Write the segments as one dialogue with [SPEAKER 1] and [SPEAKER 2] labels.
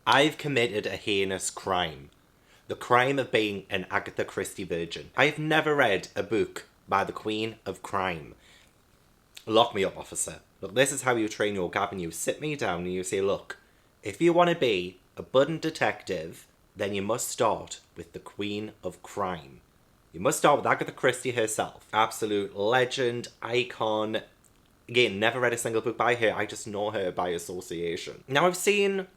[SPEAKER 1] I've committed a heinous crime. The crime of being an Agatha Christie virgin. I've never read a book by the Queen of Crime. Lock me up, officer. Look, this is how you train your gabbing. You sit me down and you say, look, if you want to be a budding detective, then you must start with the Queen of Crime. You must start with Agatha Christie herself. Absolute legend, icon. Again, never read a single book by her. I just know her by association. Now, I've seen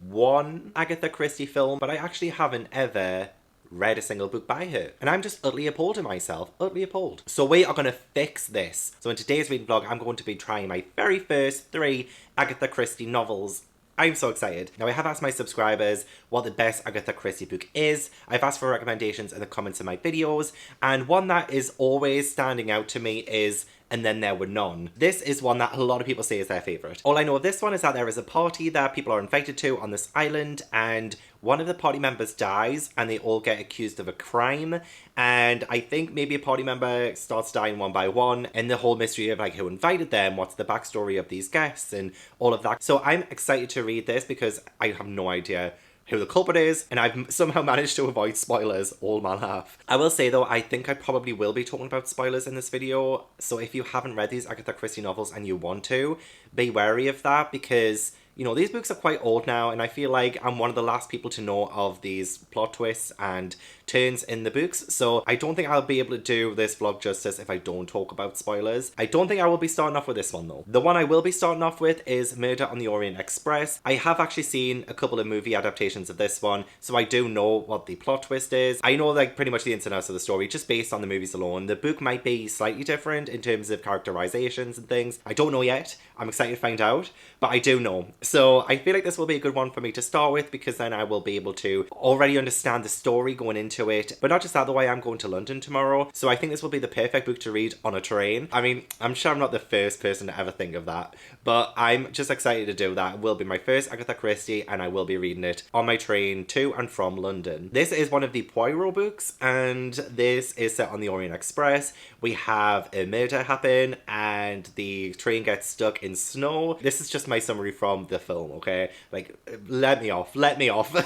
[SPEAKER 1] one Agatha Christie film, but I actually haven't ever read a single book by her. And I'm just utterly appalled at myself. Utterly appalled. So we are going to fix this. So in today's reading vlog, I'm going to be trying my very first 3 Agatha Christie novels. I'm so excited. Now, I have asked my subscribers what the best Agatha Christie book is. I've asked for recommendations in the comments of my videos. And one that is always standing out to me is And Then There Were None. This is one that a lot of people say is their favourite. All I know of this one is that there is a party that people are invited to on this island, and one of the party members dies and they all get accused of a crime. And I think maybe a party member starts dying one by one, and the whole mystery of like who invited them, what's the backstory of these guests and all of that. So I'm excited to read this because I have no idea who the culprit is, and I've somehow managed to avoid spoilers all my life. I will say though, I think I probably will be talking about spoilers in this video, so if you haven't read these Agatha Christie novels and you want to, be wary of that, because you know, these books are quite old now, and I feel like I'm one of the last people to know of these plot twists and turns in the books, so I don't think I'll be able to do this vlog justice if I don't talk about spoilers. I don't think I will be starting off with this one though. The one I will be starting off with is Murder on the Orient Express. I have actually seen a couple of movie adaptations of this one, so I do know what the plot twist is. I know like pretty much the ins and outs of the story just based on the movies alone. The book might be slightly different in terms of characterizations and things. I don't know yet. I'm excited to find out, but I do know. So I feel like this will be a good one for me to start with, because then I will be able to already understand the story going into it. But not just that, the way I'm going to London tomorrow, so I think this will be the perfect book to read on a train. I mean, I'm sure I'm not the first person to ever think of that, but I'm just excited to do that. It will be my first Agatha Christie, and I will be reading it on my train to and from London. This is one of the Poirot books, and this is set on the Orient Express. We have a murder happen, and the train gets stuck in snow. This is just my summary from the film, okay? Like, let me off.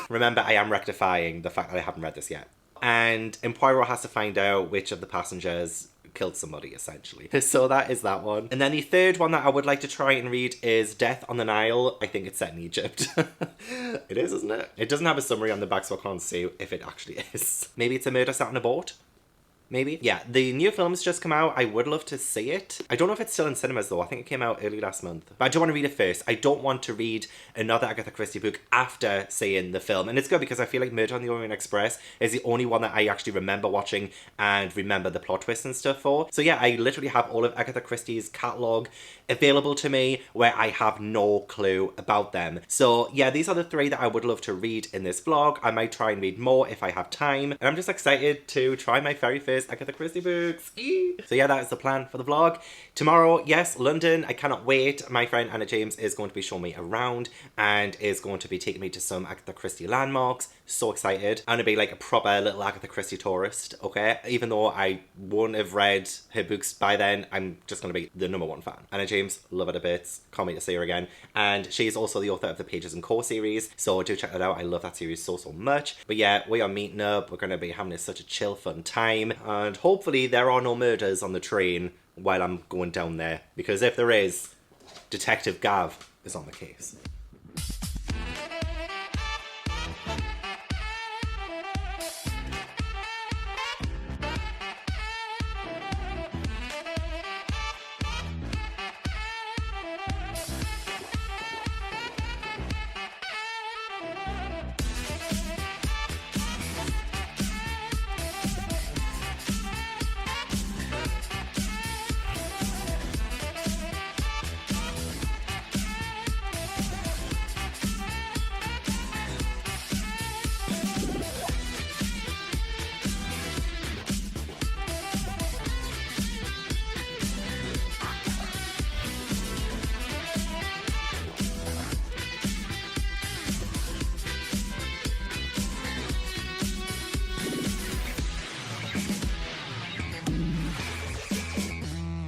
[SPEAKER 1] Remember, I am rectifying the fact that I haven't read this yet. And Poirot has to find out which of the passengers killed somebody, essentially. So that is that one. And then the third one that I would like to try and read is Death on the Nile. I think it's set in Egypt. It is, isn't it? It doesn't have a summary on the back, so I can't see if it actually is. Maybe it's a murder set on a boat? Maybe. Yeah, the new film's just come out. I would love to see it. I don't know if it's still in cinemas though. I think it came out early last month. But I do want to read it first. I don't want to read another Agatha Christie book after seeing the film. And it's good because I feel like Murder on the Orient Express is the only one that I actually remember watching and remember the plot twists and stuff for. So yeah, I literally have all of Agatha Christie's catalogue available to me where I have no clue about them. So yeah, these are the 3 that I would love to read in this vlog. I might try and read more if I have time. And I'm just excited to try my very first Agatha Christie books. So yeah, that is the plan for the vlog. Tomorrow, yes, London. I cannot wait. My friend Anna James is going to be showing me around and is going to be taking me to some Agatha Christie landmarks. So excited. I'm gonna be like a proper little Agatha Christie tourist, okay? Even though I won't have read her books by then, I'm just gonna be the #1 fan. Anna James, love her to bits. Can't wait to see her again. And she is also the author of the Pages and Co series, so do check that out. I love that series so much. But yeah, we are meeting up. We're gonna be having such a chill, fun time. And hopefully there are no murders on the train while I'm going down there, because if there is, Detective Gav is on the case.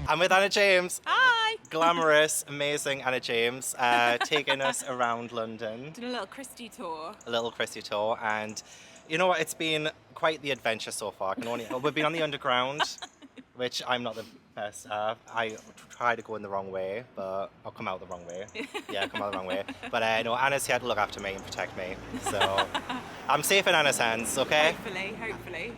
[SPEAKER 1] I'm with Anna James.
[SPEAKER 2] Hi!
[SPEAKER 1] glamorous, amazing Anna James, taking us around London.
[SPEAKER 2] Doing a little Christie tour.
[SPEAKER 1] A little Christie tour, and you know what? It's been quite the adventure so far. We've been on the Underground, which I'm not the best at. I try to go in the wrong way, but I'll come out the wrong way. Yeah, come out the wrong way. But no, Anna's here to look after me and protect me. So I'm safe in Anna's hands, okay?
[SPEAKER 2] Hopefully.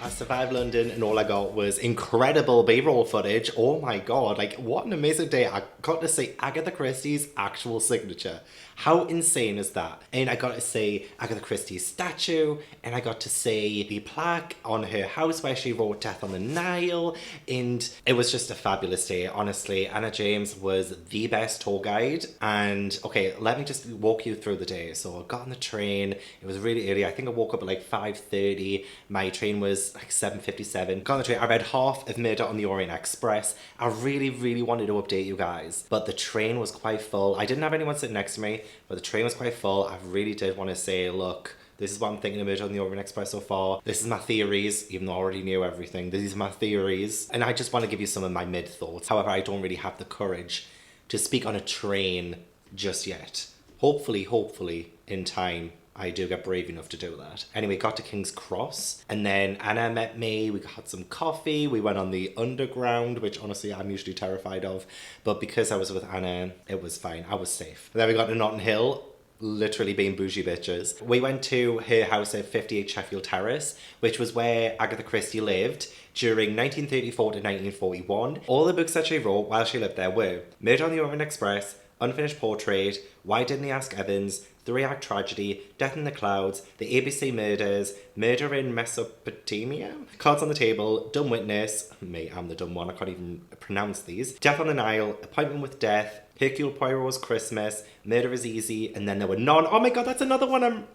[SPEAKER 1] I survived London and all I got was incredible B-roll footage. Oh my god, like what an amazing day. I got to see Agatha Christie's actual signature. How insane is that? And I got to see Agatha Christie's statue, and I got to see the plaque on her house where she wrote Death on the Nile, and it was just a fabulous day. Honestly, Anna James was the best tour guide. And okay, let me just walk you through the day. So I got on the train, it was really early. I think I woke up at like 5:30. My train was like 7:57. Got on the train, I read half of Murder on the Orient Express. I really wanted to update you guys, but the train was quite full. I didn't have anyone sitting next to me, but the train was quite full. I really did want to say, look, this is what I'm thinking of Murder on the Orient Express so far. This is my theories, even though I already knew everything. These are my theories. And I just want to give you some of my mid-thoughts. However, I don't really have the courage to speak on a train just yet. Hopefully, in time, I do get brave enough to do that. Anyway, got to King's Cross, and then Anna met me, we had some coffee, we went on the Underground, which honestly I'm usually terrified of, but because I was with Anna, it was fine, I was safe. And then we got to Notting Hill, literally being bougie bitches. We went to her house at 58 Sheffield Terrace, which was where Agatha Christie lived during 1934 to 1941. All the books that she wrote while she lived there were Murder on the Orient Express, Unfinished Portrait, Why Didn't They Ask Evans, 3-Act Tragedy, Death in the Clouds, The ABC Murders, Murder in Mesopotamia, Cards on the Table, Dumb Witness, me, I'm the dumb one, I can't even pronounce these, Death on the Nile, Appointment with Death, Hercule Poirot's Christmas, Murder is Easy, and then there were none. Oh my god, that's another one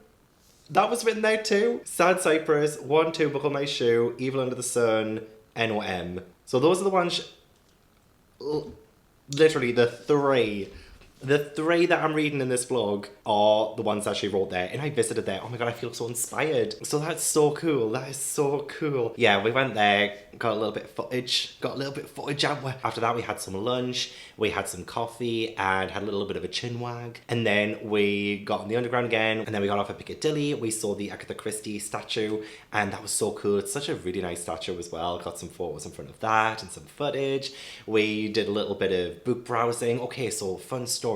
[SPEAKER 1] That was written there too. Sad Cypress, 1, 2, Buckle My Shoe, Evil Under the Sun, NOM. So those are the ones, literally the three. The three that I'm reading in this vlog are the ones that she wrote there. And I visited there. Oh my god, I feel so inspired. So that's so cool. That is so cool. Yeah, we went there, got a little bit of footage. Out. After that, we had some lunch. We had some coffee and had a little bit of a chin wag. And then we got on the underground again. And then we got off at Piccadilly. We saw the Agatha Christie statue. And that was so cool. It's such a really nice statue as well. Got some photos in front of that and some footage. We did a little bit of book browsing. Okay, so fun story.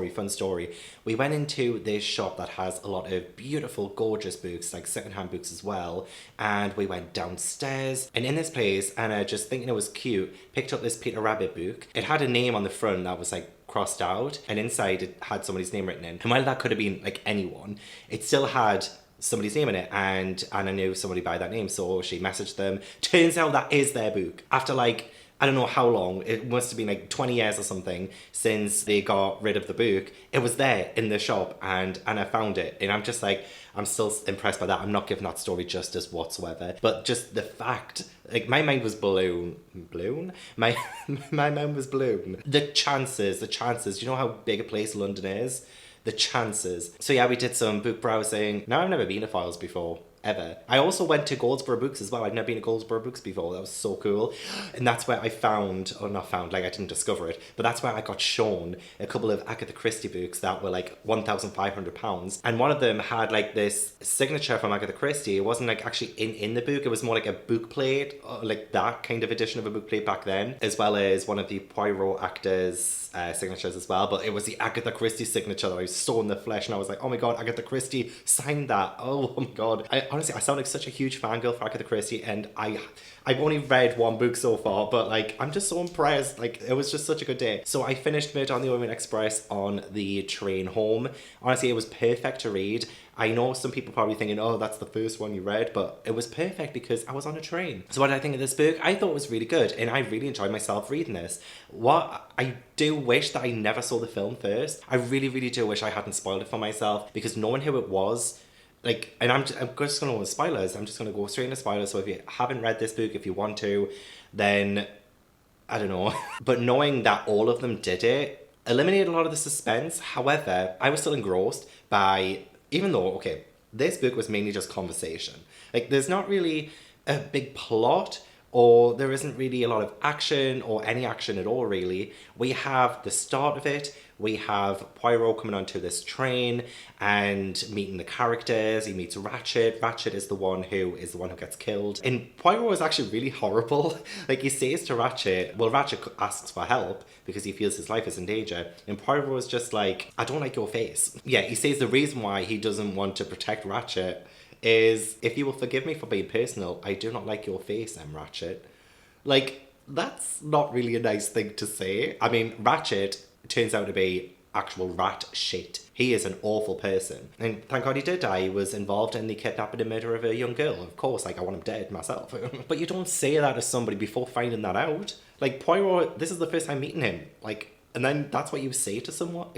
[SPEAKER 1] We went into this shop that has a lot of beautiful, gorgeous books, like secondhand books as well. And we went downstairs. And in this place, Anna, just thinking it was cute, picked up this Peter Rabbit book. It had a name on the front that was like crossed out. And inside it had somebody's name written in. And while that could have been like anyone, it still had somebody's name in it, and Anna knew somebody by that name, so she messaged them. Turns out that is their book. After like, I don't know how long, it must have been like 20 years or something since they got rid of the book. It was there in the shop and I found it. And I'm just like, I'm still impressed by that. I'm not giving that story justice whatsoever. But just the fact, like my mind was blown. My mind was blown. The chances, you know how big a place London is? The chances. So yeah, we did some book browsing. Now I've never been to Files before. Ever. I also went to Goldsborough Books as well. I've never been to Goldsborough Books before. That was so cool. And that's where I found, or not found, like I didn't discover it, but that's where I got shown a couple of Agatha Christie books that were like £1,500. And one of them had like this signature from Agatha Christie. It wasn't like actually in the book. It was more like a book plate, like that kind of edition of a book plate back then, as well as one of the Poirot actors' signatures as well. But it was the Agatha Christie signature that I saw in the flesh, and I was like, oh my god, Agatha Christie signed that. Oh my god. Honestly, I sound like such a huge fangirl for Agatha Christie, and I've only read one book so far, but like I'm just so impressed. Like it was just such a good day. So I finished Murder on the Orient Express on the train home. Honestly, it was perfect to read. I know some people probably thinking, oh, that's the first one you read, but it was perfect because I was on a train. So what did I think of this book? I thought it was really good, and I really enjoyed myself reading this. What I do wish that I never saw the film first. I really, really do wish I hadn't spoiled it for myself, because knowing who it was, like, and I'm just going to go with spoilers. I'm just going to go straight into spoilers. So if you haven't read this book, if you want to, then I don't know. But knowing that all of them did it eliminated a lot of the suspense. However, I was still engrossed by, even though, okay, this book was mainly just conversation. Like, there's not really a big plot, or there isn't really a lot of action, or any action at all, really. We have the start of it. We have Poirot coming onto this train and meeting the characters. He meets Ratchet. Ratchet is the one who gets killed. And Poirot is actually really horrible. Like, he says to Ratchet, well, Ratchet asks for help because he feels his life is in danger. And Poirot is just like, I don't like your face. Yeah, he says the reason why he doesn't want to protect Ratchet is, if you will forgive me for being personal, I do not like your face, Ratchet. Like, that's not really a nice thing to say. I mean, Ratchet turns out to be actual rat shit. He is an awful person. And thank God he did die. He was involved in the kidnapping and murder of a young girl. Of course, like, I want him dead myself. But you don't say that to somebody before finding that out. Like, Poirot, this is the first time meeting him. Like, and then that's what you say to someone?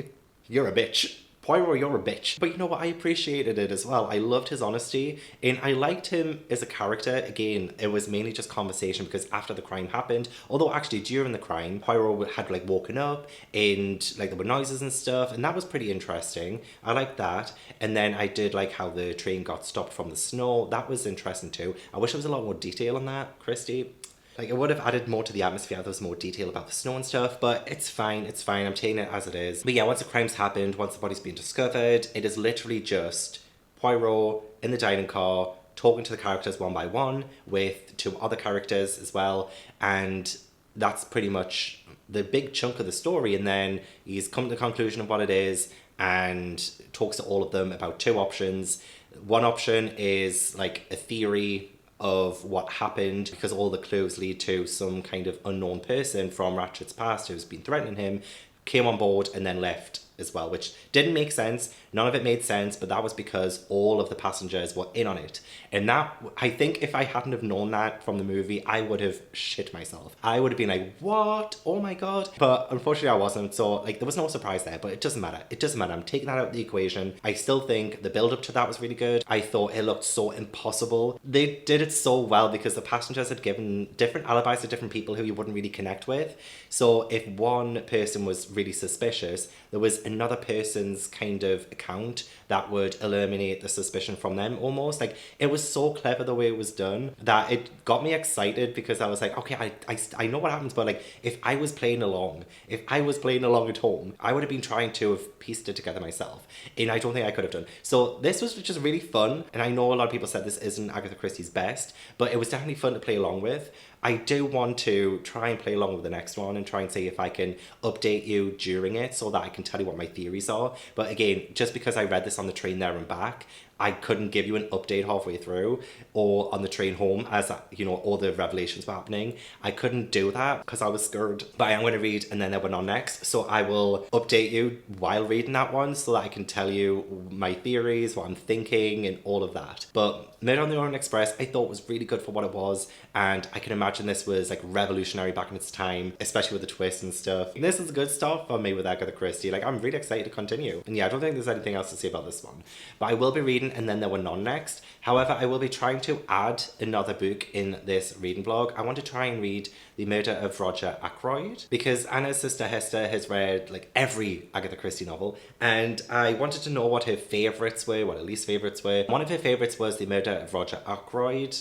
[SPEAKER 1] You're a bitch. Poirot, you're a bitch. But you know what? I appreciated it as well. I loved his honesty, and I liked him as a character. Again, it was mainly just conversation because after the crime happened, although actually during the crime, Poirot had like woken up and like there were noises and stuff, and that was pretty interesting. I liked that. And then I did like how the train got stopped from the snow. That was interesting too. I wish there was a lot more detail on that, Christie. Like, it would have added more to the atmosphere if there was more detail about the snow and stuff, but it's fine, I'm taking it as it is. But yeah, once the crime's happened, once the body's been discovered, it is literally just Poirot in the dining car, talking to the characters one by one, with two other characters as well, and that's pretty much the big chunk of the story, and then he's come to the conclusion of what it is, and talks to all of them about two options. One option is, like, a theory of what happened because all the clues lead to some kind of unknown person from Ratchet's past who's been threatening him, came on board and then left as well, which didn't make sense. None of it made sense, but that was because all of the passengers were in on it. And that, I think if I hadn't have known that from the movie, I would have shit myself. I would have been like, what? Oh my God. But unfortunately I wasn't. So like there was no surprise there, but it doesn't matter. It doesn't matter. I'm taking that out of the equation. I still think the build up to that was really good. I thought it looked so impossible. They did it so well because the passengers had given different alibis to different people who you wouldn't really connect with. So if one person was really suspicious, there was another person's kind of account that would eliminate the suspicion from them almost. Like, it was so clever the way it was done that it got me excited because I was like, okay, I know what happens, but like, if I was playing along at home, I would have been trying to have pieced it together myself. And I don't think I could have done. So this was just really fun. And I know a lot of people said this isn't Agatha Christie's best, but it was definitely fun to play along with. I do want to try and play along with the next one and try and see if I can update you during it so that I can tell you what my theories are. But again, just because I read this on the train there and back, I couldn't give you an update halfway through or on the train home as, you know, all the revelations were happening. I couldn't do that because I was scared. But I am going to read and then they went on next. So I will update you while reading that one so that I can tell you my theories, what I'm thinking and all of that. But Murder on the Orient Express I thought was really good for what it was, and I can imagine this was like revolutionary back in its time, especially with the twists and stuff. And this is a good start for me with Agatha Christie. Like, I'm really excited to continue. And yeah, I don't think there's anything else to say about this one. But I will be reading and then there were none next. However, I will be trying to add another book in this reading vlog. I want to try and read The Murder of Roger Ackroyd because Anna's sister Hester has read like every Agatha Christie novel, and I wanted to know what her favourites were, what her least favourites were. One of her favourites was The Murder of Roger Ackroyd.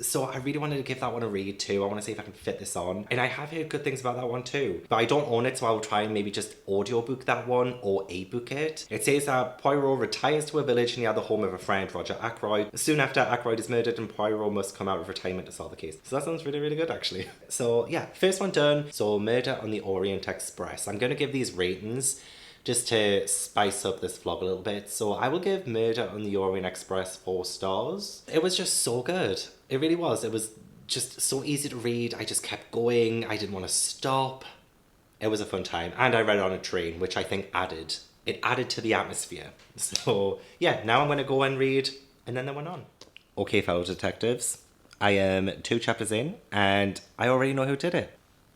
[SPEAKER 1] So I really wanted to give that one a read too. I want to see if I can fit this on. And I have heard good things about that one too. But I don't own it, so I will try and maybe just audiobook that one or ebook it. It says that Poirot retires to a village near the home of a friend, Roger Ackroyd. Soon after, Ackroyd is murdered and Poirot must come out of retirement to solve the case. So that sounds really, really good actually. So yeah, first one done. So Murder on the Orient Express. I'm going to give these ratings just to spice up this vlog a little bit. So I will give Murder on the Orient Express 4 stars. It was just so good. It really was. It was just so easy to read. I just kept going. I didn't want to stop. It was a fun time. And I read it on a train, which I think added to the atmosphere. So yeah, now I'm going to go and read, and then went on. Okay, fellow detectives. I am 2 chapters in, and I already know who did it.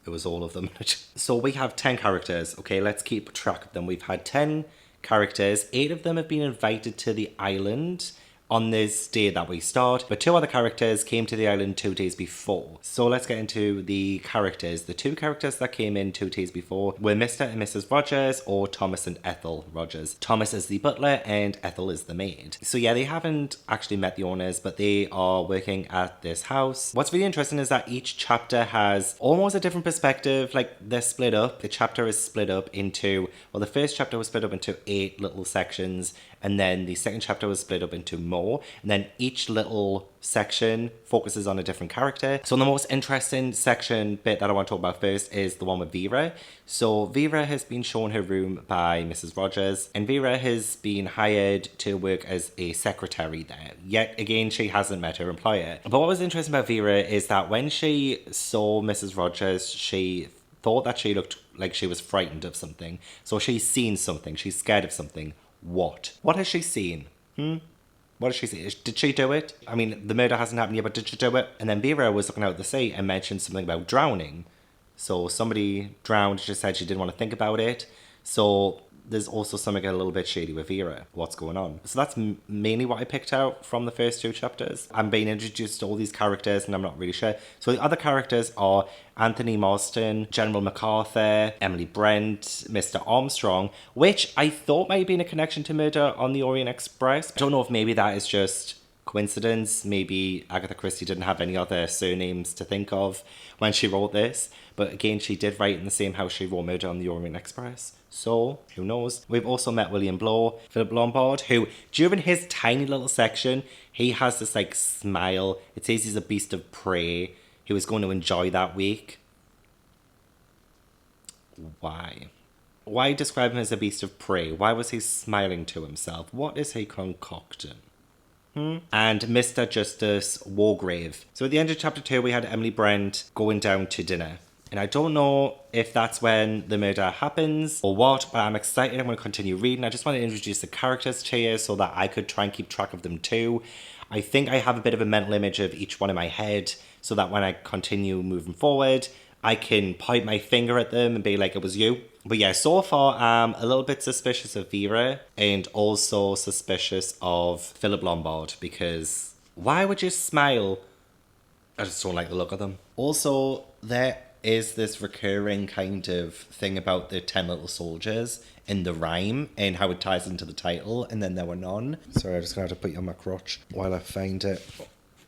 [SPEAKER 1] It was all of them. So we have 10 characters. Okay, let's keep track of them. We've had 10 characters. 8 of them have been invited to the island on this day that we start, but 2 other characters came to the island 2 days before. So let's get into the characters. The 2 characters that came in 2 days before were Mr. and Mrs. Rogers, or Thomas and Ethel Rogers. Thomas is the butler and Ethel is the maid. So yeah, they haven't actually met the owners, but they are working at this house. What's really interesting is that each chapter has almost a different perspective. Like, they're split up. The chapter is split up into, well, the first chapter was split up into 8 little sections, and then the second chapter was split up into more, and then each little section focuses on a different character. So the most interesting section bit that I want to talk about first is the one with Vera. So Vera has been shown her room by Mrs. Rogers, and Vera has been hired to work as a secretary there. Yet again, she hasn't met her employer. But what was interesting about Vera is that when she saw Mrs. Rogers, she thought that she looked like she was frightened of something. So she's seen something, she's scared of something. What has she seen? What has she seen? Did she do it? I mean, the murder hasn't happened yet, but did she do it? And then Vera was looking out at the sea and mentioned something about drowning. So somebody drowned. She said she didn't want to think about it. So there's also something a little bit shady with Vera. What's going on? So that's mainly what I picked out from the first 2 chapters. I'm being introduced to all these characters and I'm not really sure. So the other characters are Anthony Marston, General MacArthur, Emily Brent, Mr. Armstrong, which I thought might have been a connection to Murder on the Orient Express. I don't know if maybe that is just coincidence. Maybe Agatha Christie didn't have any other surnames to think of when she wrote this. But again, she did write in the same house she wrote Murder on the Orient Express. So, who knows? We've also met William Blow, Philip Lombard, who, during his tiny little section, he has this, like, smile. It says he's a beast of prey. He was going to enjoy that week. Why? Why describe him as a beast of prey? Why was he smiling to himself? What is he concocting? And Mr. Justice Wargrave. So at the end of chapter 2, we had Emily Brent going down to dinner. And I don't know if that's when the murder happens or what, but I'm excited. I'm going to continue reading. I just want to introduce the characters to you so that I could try and keep track of them too. I think I have a bit of a mental image of each one in my head so that when I continue moving forward, I can point my finger at them and be like, it was you. But yeah, so far I'm a little bit suspicious of Vera and also suspicious of Philip Lombard because why would you smile? I just don't like the look of them. Also, there is this recurring kind of thing about the 10 little soldiers in the rhyme and how it ties into the title, and then there were none. Sorry, I'm just going to have to put you on my crotch while I find it.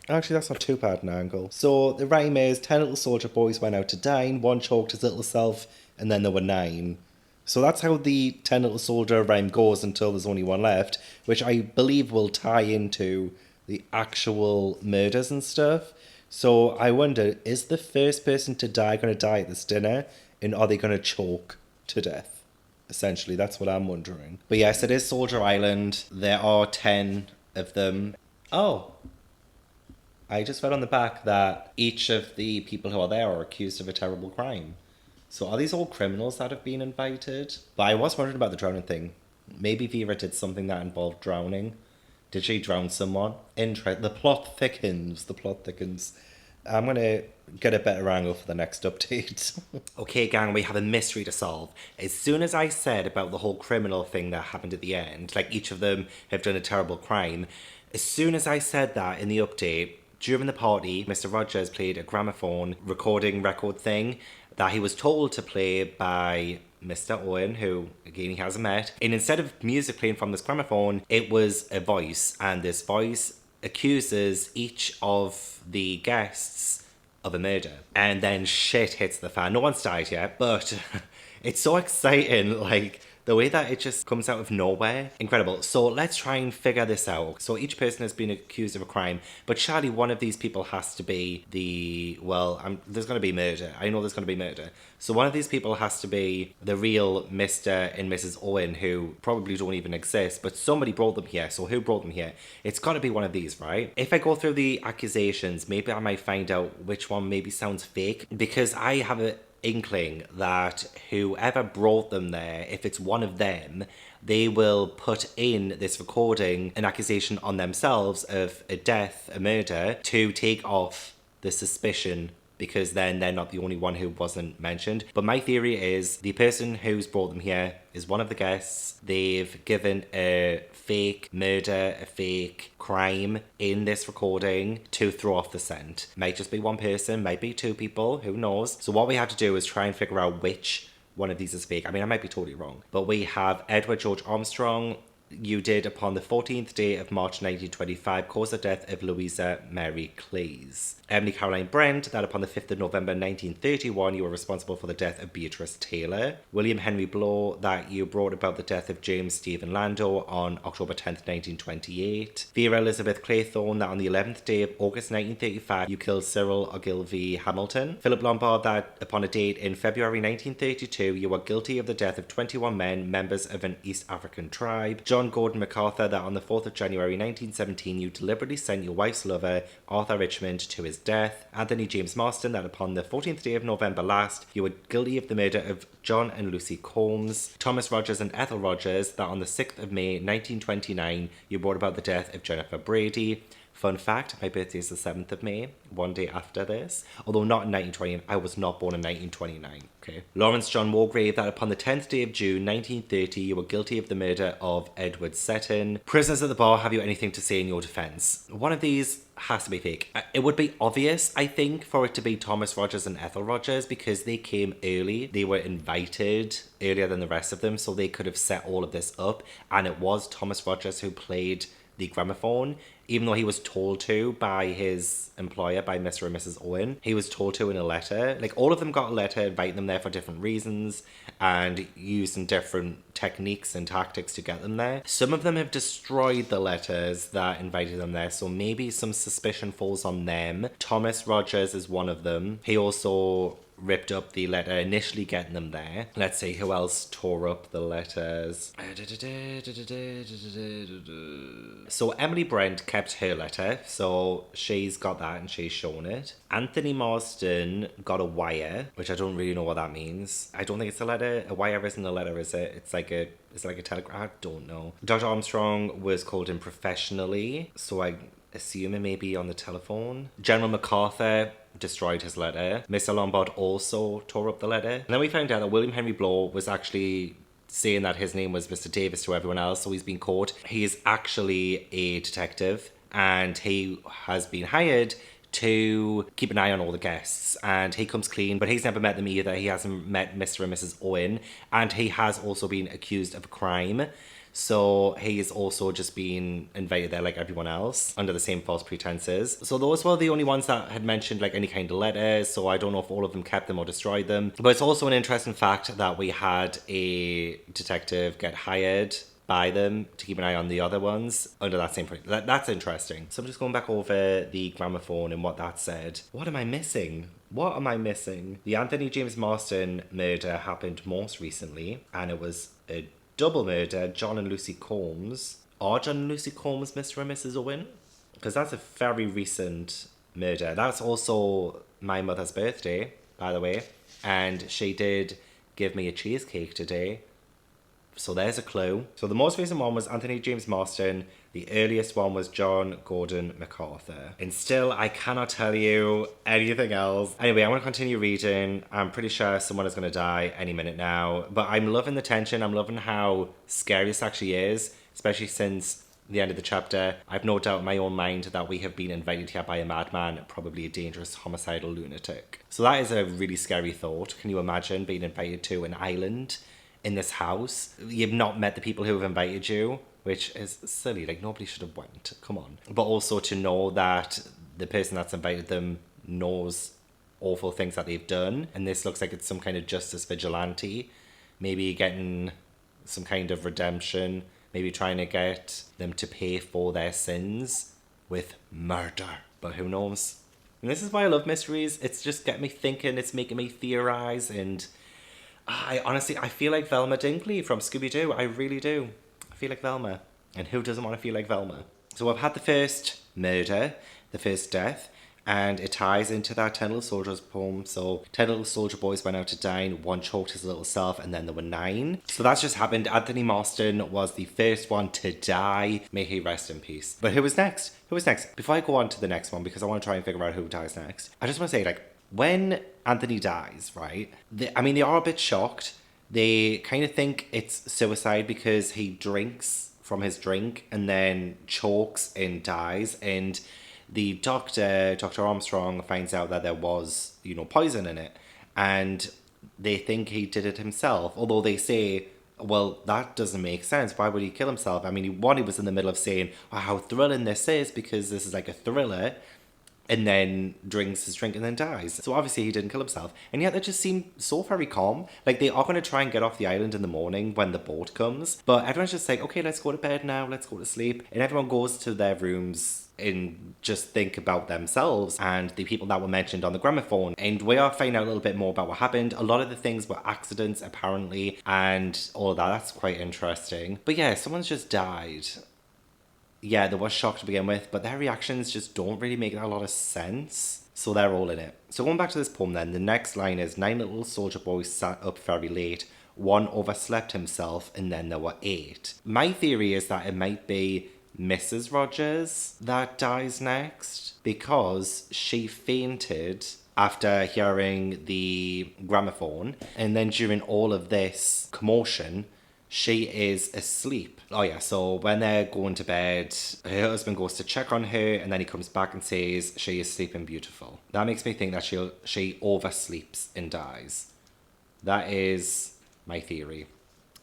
[SPEAKER 1] Actually, that's not too bad an angle. So the rhyme is 10 little soldier boys went out to dine, one choked his little self, and then there were 9. So that's how the 10 little soldier rhyme goes until there's only one left, which I believe will tie into the actual murders and stuff. So I wonder, is the first person to die going to die at this dinner? And are they going to choke to death? Essentially, that's what I'm wondering. But yes, it is Soldier Island. There are 10 of them. Oh, I just read on the back that each of the people who are there are accused of a terrible crime. So are these all criminals that have been invited? But I was wondering about the drowning thing. Maybe Vera did something that involved drowning. Did she drown someone? The plot thickens. I'm going to get a better angle for the next update. Okay, gang, we have a mystery to solve. As soon as I said about the whole criminal thing that happened at the end, like each of them have done a terrible crime, as soon as I said that in the update, during the party, Mr. Rogers played a gramophone recording record thing that he was told to play by Mr. Owen, who, again, he hasn't met. And instead of music playing from this gramophone, it was a voice. And this voice accuses each of the guests of a murder. And then shit hits the fan. No one's died yet, but it's so exciting, like, the way that it just comes out of nowhere. Incredible. So let's try and figure this out. So each person has been accused of a crime, but surely one of these people has to be there's going to be murder. I know there's going to be murder. So one of these people has to be the real Mr. and Mrs. Owen, who probably don't even exist, but somebody brought them here. So who brought them here? It's got to be one of these, right? If I go through the accusations, maybe I might find out which one maybe sounds fake, because I have a inkling that whoever brought them there, if it's one of them, they will put in this recording an accusation on themselves of a death, a murder, to take off the suspicion, because then they're not the only one who wasn't mentioned. But my theory is the person who's brought them here is one of the guests. They've given a fake murder, a fake crime in this recording to throw off the scent. Might just be one person, might be 2 people, who knows? So what we have to do is try and figure out which one of these is fake. I mean, I might be totally wrong. But we have Edward George Armstrong. You did, upon the 14th day of March 1925, cause the death of Louisa Mary Cleese. Emily Caroline Brent, that upon the 5th of November 1931, you were responsible for the death of Beatrice Taylor. William Henry Blow, that you brought about the death of James Stephen Landau on October 10th, 1928. Vera Elizabeth Claythorne, that on the 11th day of August 1935, you killed Cyril Ogilvy Hamilton. Philip Lombard, that upon a date in February 1932, you were guilty of the death of 21 men, members of an East African tribe. John Gordon MacArthur, that on the 4th of January 1917, you deliberately sent your wife's lover, Arthur Richmond, to his death. Anthony James Marston, that upon the 14th day of November last, you were guilty of the murder of John and Lucy Combs. Thomas Rogers and Ethel Rogers, that on the 6th of May 1929, you brought about the death of Jennifer Brady. Fun fact, my birthday is the 7th of May, one day after this. Although not in 1929, I was not born in 1929, okay? Lawrence John Wargrave, that upon the 10th day of June 1930, you were guilty of the murder of Edward Seton. Prisoners at the bar, have you anything to say in your defence? One of these has to be fake. It would be obvious, I think, for it to be Thomas Rogers and Ethel Rogers, because they came early. They were invited earlier than the rest of them, so they could have set all of this up. And it was Thomas Rogers who played the gramophone, even though he was told to by his employer, by Mr. and Mrs. Owen. He was told to in a letter. Like, all of them got a letter inviting them there for different reasons and using different techniques and tactics to get them there. Some of them have destroyed the letters that invited them there, so maybe some suspicion falls on them. Thomas Rogers is one of them. He also ripped up the letter initially getting them there. Let's see who else tore up the letters. So Emily Brent kept kept her letter, so she's got that and she's shown it. Anthony Marsden got a wire, which I don't really know what that means. I don't think it's a letter. A wire isn't a letter, is it? It's like a telegram. I don't know. Dr. Armstrong was called in professionally, so I assume it may be on the telephone. General MacArthur destroyed his letter. Mr. Lombard also tore up the letter. And then we found out that William Henry Blow was actually saying that his name was Mr. Davis to everyone else, so he's been caught. He is actually a detective, and he has been hired to keep an eye on all the guests, and he comes clean, but he's never met them either. He hasn't met Mr. and Mrs. Owen, and he has also been accused of a crime. So he's also just been invited there like everyone else under the same false pretenses. So those were the only ones that had mentioned like any kind of letters. So I don't know if all of them kept them or destroyed them. But it's also an interesting fact that we had a detective get hired by them to keep an eye on the other ones under that same that's interesting. So I'm just going back over the gramophone and what that said. What am I missing? The Anthony James Marsden murder happened most recently, and it was a double murder. John and Lucy Combs. Are John and Lucy Combs Mr. and Mrs. Owen? Because that's a very recent murder. That's also my mother's birthday, by the way, and she did give me a cheesecake today. So there's a clue. So the most recent one was Anthony James Marsden. The earliest one was John Gordon MacArthur. And still, I cannot tell you anything else. Anyway, I'm going to continue reading. I'm pretty sure someone is going to die any minute now. But I'm loving the tension. I'm loving how scary this actually is, especially since the end of the chapter. I've no doubt in my own mind that we have been invited here by a madman, probably a dangerous homicidal lunatic. So that is a really scary thought. Can you imagine being invited to an island in this house? You've not met the people who have invited you, which is silly. Like, nobody should have went. Come on. But also to know that the person that's invited them knows awful things that they've done, and this looks like it's some kind of justice vigilante, maybe getting some kind of redemption, maybe trying to get them to pay for their sins with murder. But who knows? And this is why I love mysteries. It's just getting me thinking. It's making me theorize, and I feel like Velma Dinkley from Scooby-Doo. I really do. I feel like Velma. And who doesn't want to feel like Velma? So I've had the first murder, the first death, and it ties into that 10 Little Soldiers poem. So 10 little soldier boys went out to dine, one choked his little self, and then there were 9. So that's just happened. Anthony Marsden was the first one to die. May he rest in peace. But who was next? Before I go on to the next one, because I want to try and figure out who dies next, I just want to say, like, when Anthony dies, right, they are a bit shocked. They kind of think it's suicide because he drinks from his drink and then chokes and dies. And the doctor, Dr. Armstrong, finds out that there was, poison in it. And they think he did it himself. Although they say, well, that doesn't make sense. Why would he kill himself? I mean, he was in the middle of saying, wow, how thrilling this is, because this is like a thriller. And then drinks his drink and then dies. So obviously he didn't kill himself. And yet they just seem so very calm. Like, they are going to try and get off the island in the morning when the boat comes. But everyone's just like, okay, let's go to bed now. Let's go to sleep. And everyone goes to their rooms and just think about themselves and the people that were mentioned on the gramophone. And we are finding out a little bit more about what happened. A lot of the things were accidents, apparently. And all of that. That's quite interesting. But yeah, someone's just died. Yeah, they were shocked to begin with, but their reactions just don't really make a lot of sense. So they're all in it. So going back to this poem then, the next line is 9 little soldier boys sat up very late. One overslept himself, and then there were 8. My theory is that it might be Mrs. Rogers that dies next, because she fainted after hearing the gramophone, and then during all of this commotion, she is asleep. Oh yeah, so when they're going to bed, her husband goes to check on her, and then he comes back and says she is sleeping beautiful. That makes me think that she oversleeps and dies. That is my theory.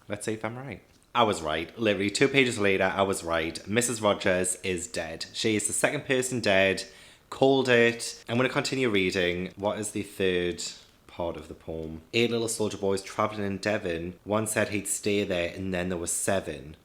[SPEAKER 1] Let's see if I'm right. I was right. Literally 2 pages later, I was right. Mrs. Rogers is dead. She is the second person dead. Called it. I'm going to continue reading. What is the third part of the poem? 8 little soldier boys travelling in Devon. One said he'd stay there, and then there was 7.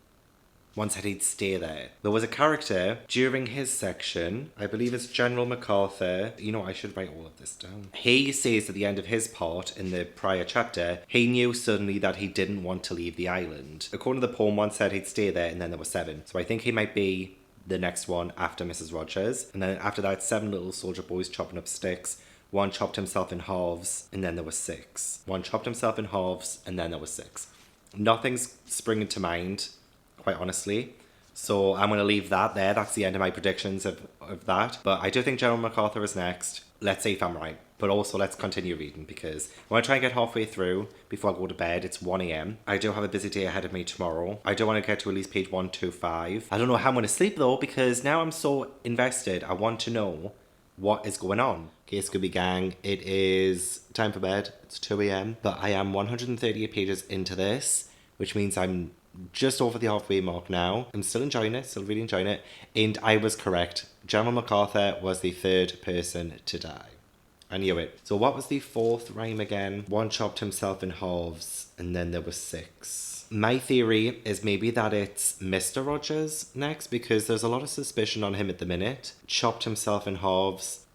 [SPEAKER 1] One said he'd stay there. There was a character during his section, I believe it's General MacArthur. I should write all of this down. He says at the end of his part in the prior chapter, he knew suddenly that he didn't want to leave the island. According to the poem, one said he'd stay there, and then there were 7. So I think he might be the next one after Mrs. Rogers. And then after that, 7 little soldier boys chopping up sticks. 1 chopped himself in halves, and then there were 6. 1 chopped himself in halves, and then there were 6. Nothing's springing to mind, quite honestly. So I'm going to leave that there. That's the end of my predictions of that. But I do think General MacArthur is next. Let's see if I'm right. But also, let's continue reading because I want to try and get halfway through before I go to bed. It's 1 a.m. I do have a busy day ahead of me tomorrow. I do want to get to at least page 125. I don't know how I'm going to sleep though because now I'm so invested. I want to know what is going on. Okay, Scooby Gang, it is time for bed. It's 2 a.m. But I am 138 pages into this, which means I'm just over the halfway mark now. I'm still enjoying it, still really enjoying it. And I was correct. General MacArthur was the 3rd person to die. I knew it. So what was the 4th rhyme again? 1 chopped himself in halves, and then there were 6. My theory is maybe that it's Mr. Rogers next, because there's a lot of suspicion on him at the minute. Chopped himself in halves.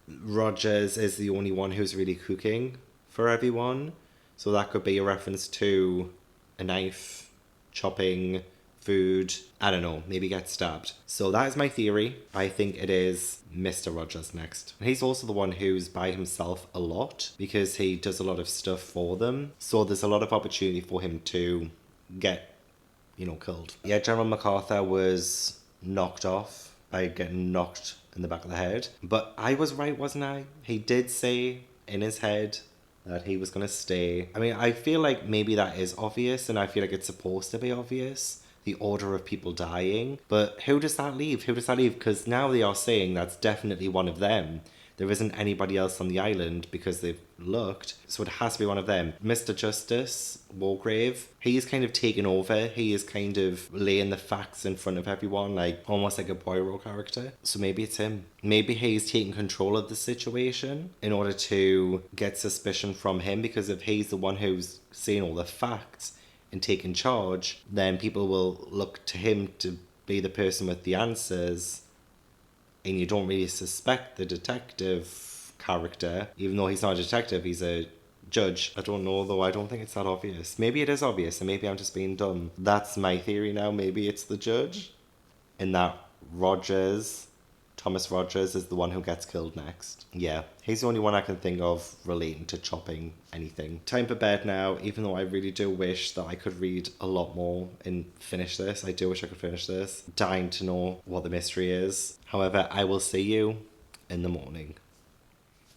[SPEAKER 1] Rogers is the only one who's really cooking for everyone. So that could be a reference to a knife, chopping, food, I don't know, maybe get stabbed. So that is my theory. I think it is Mr. Rogers next. And he's also the one who's by himself a lot because he does a lot of stuff for them. So there's a lot of opportunity for him to get, killed. Yeah, General MacArthur was knocked off by getting knocked in the back of the head. But I was right, wasn't I? He did say in his head that he was going to stay. I mean, I feel like maybe that is obvious and I feel like it's supposed to be obvious. The order of people dying. But who does that leave? Who does that leave? Because now they are saying that's definitely one of them. There isn't anybody else on the island because they've looked. So it has to be one of them. Mr. Justice, Wargrave, he is kind of taken over. He is kind of laying the facts in front of everyone, like almost like a Poirot character. So maybe it's him. Maybe he's taking control of the situation in order to get suspicion from him, because if he's the one who's saying all the facts and taking charge, then people will look to him to be the person with the answers, and you don't really suspect the detective character, even though he's not a detective, he's a judge. I don't know though, I don't think it's that obvious. Maybe it is obvious and maybe I'm just being dumb. That's my theory now. Maybe it's the judge, and that Thomas Rogers is the one who gets killed next. Yeah, he's the only one I can think of relating to chopping anything. Time for bed now, even though I really do wish that I could read a lot more and finish this. I do wish I could finish this. Dying to know what the mystery is. However, I will see you in the morning.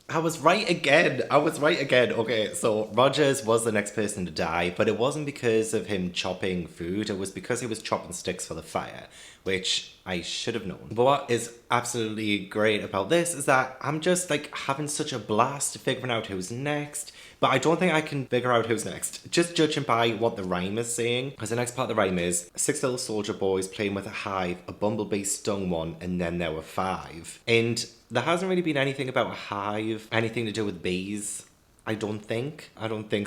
[SPEAKER 1] I was right again. Okay, so Rogers was the next person to die, but it wasn't because of him chopping food. It was because he was chopping sticks for the fire, which I should have known. But what is absolutely great about this is that I'm just like having such a blast figuring out who's next. But I don't think I can figure out who's next, just judging by what the rhyme is saying. Because the next part of the rhyme is 6 little soldier boys playing with a hive, a bumblebee stung one, and then there were 5. And there hasn't really been anything about a hive, anything to do with bees. I don't think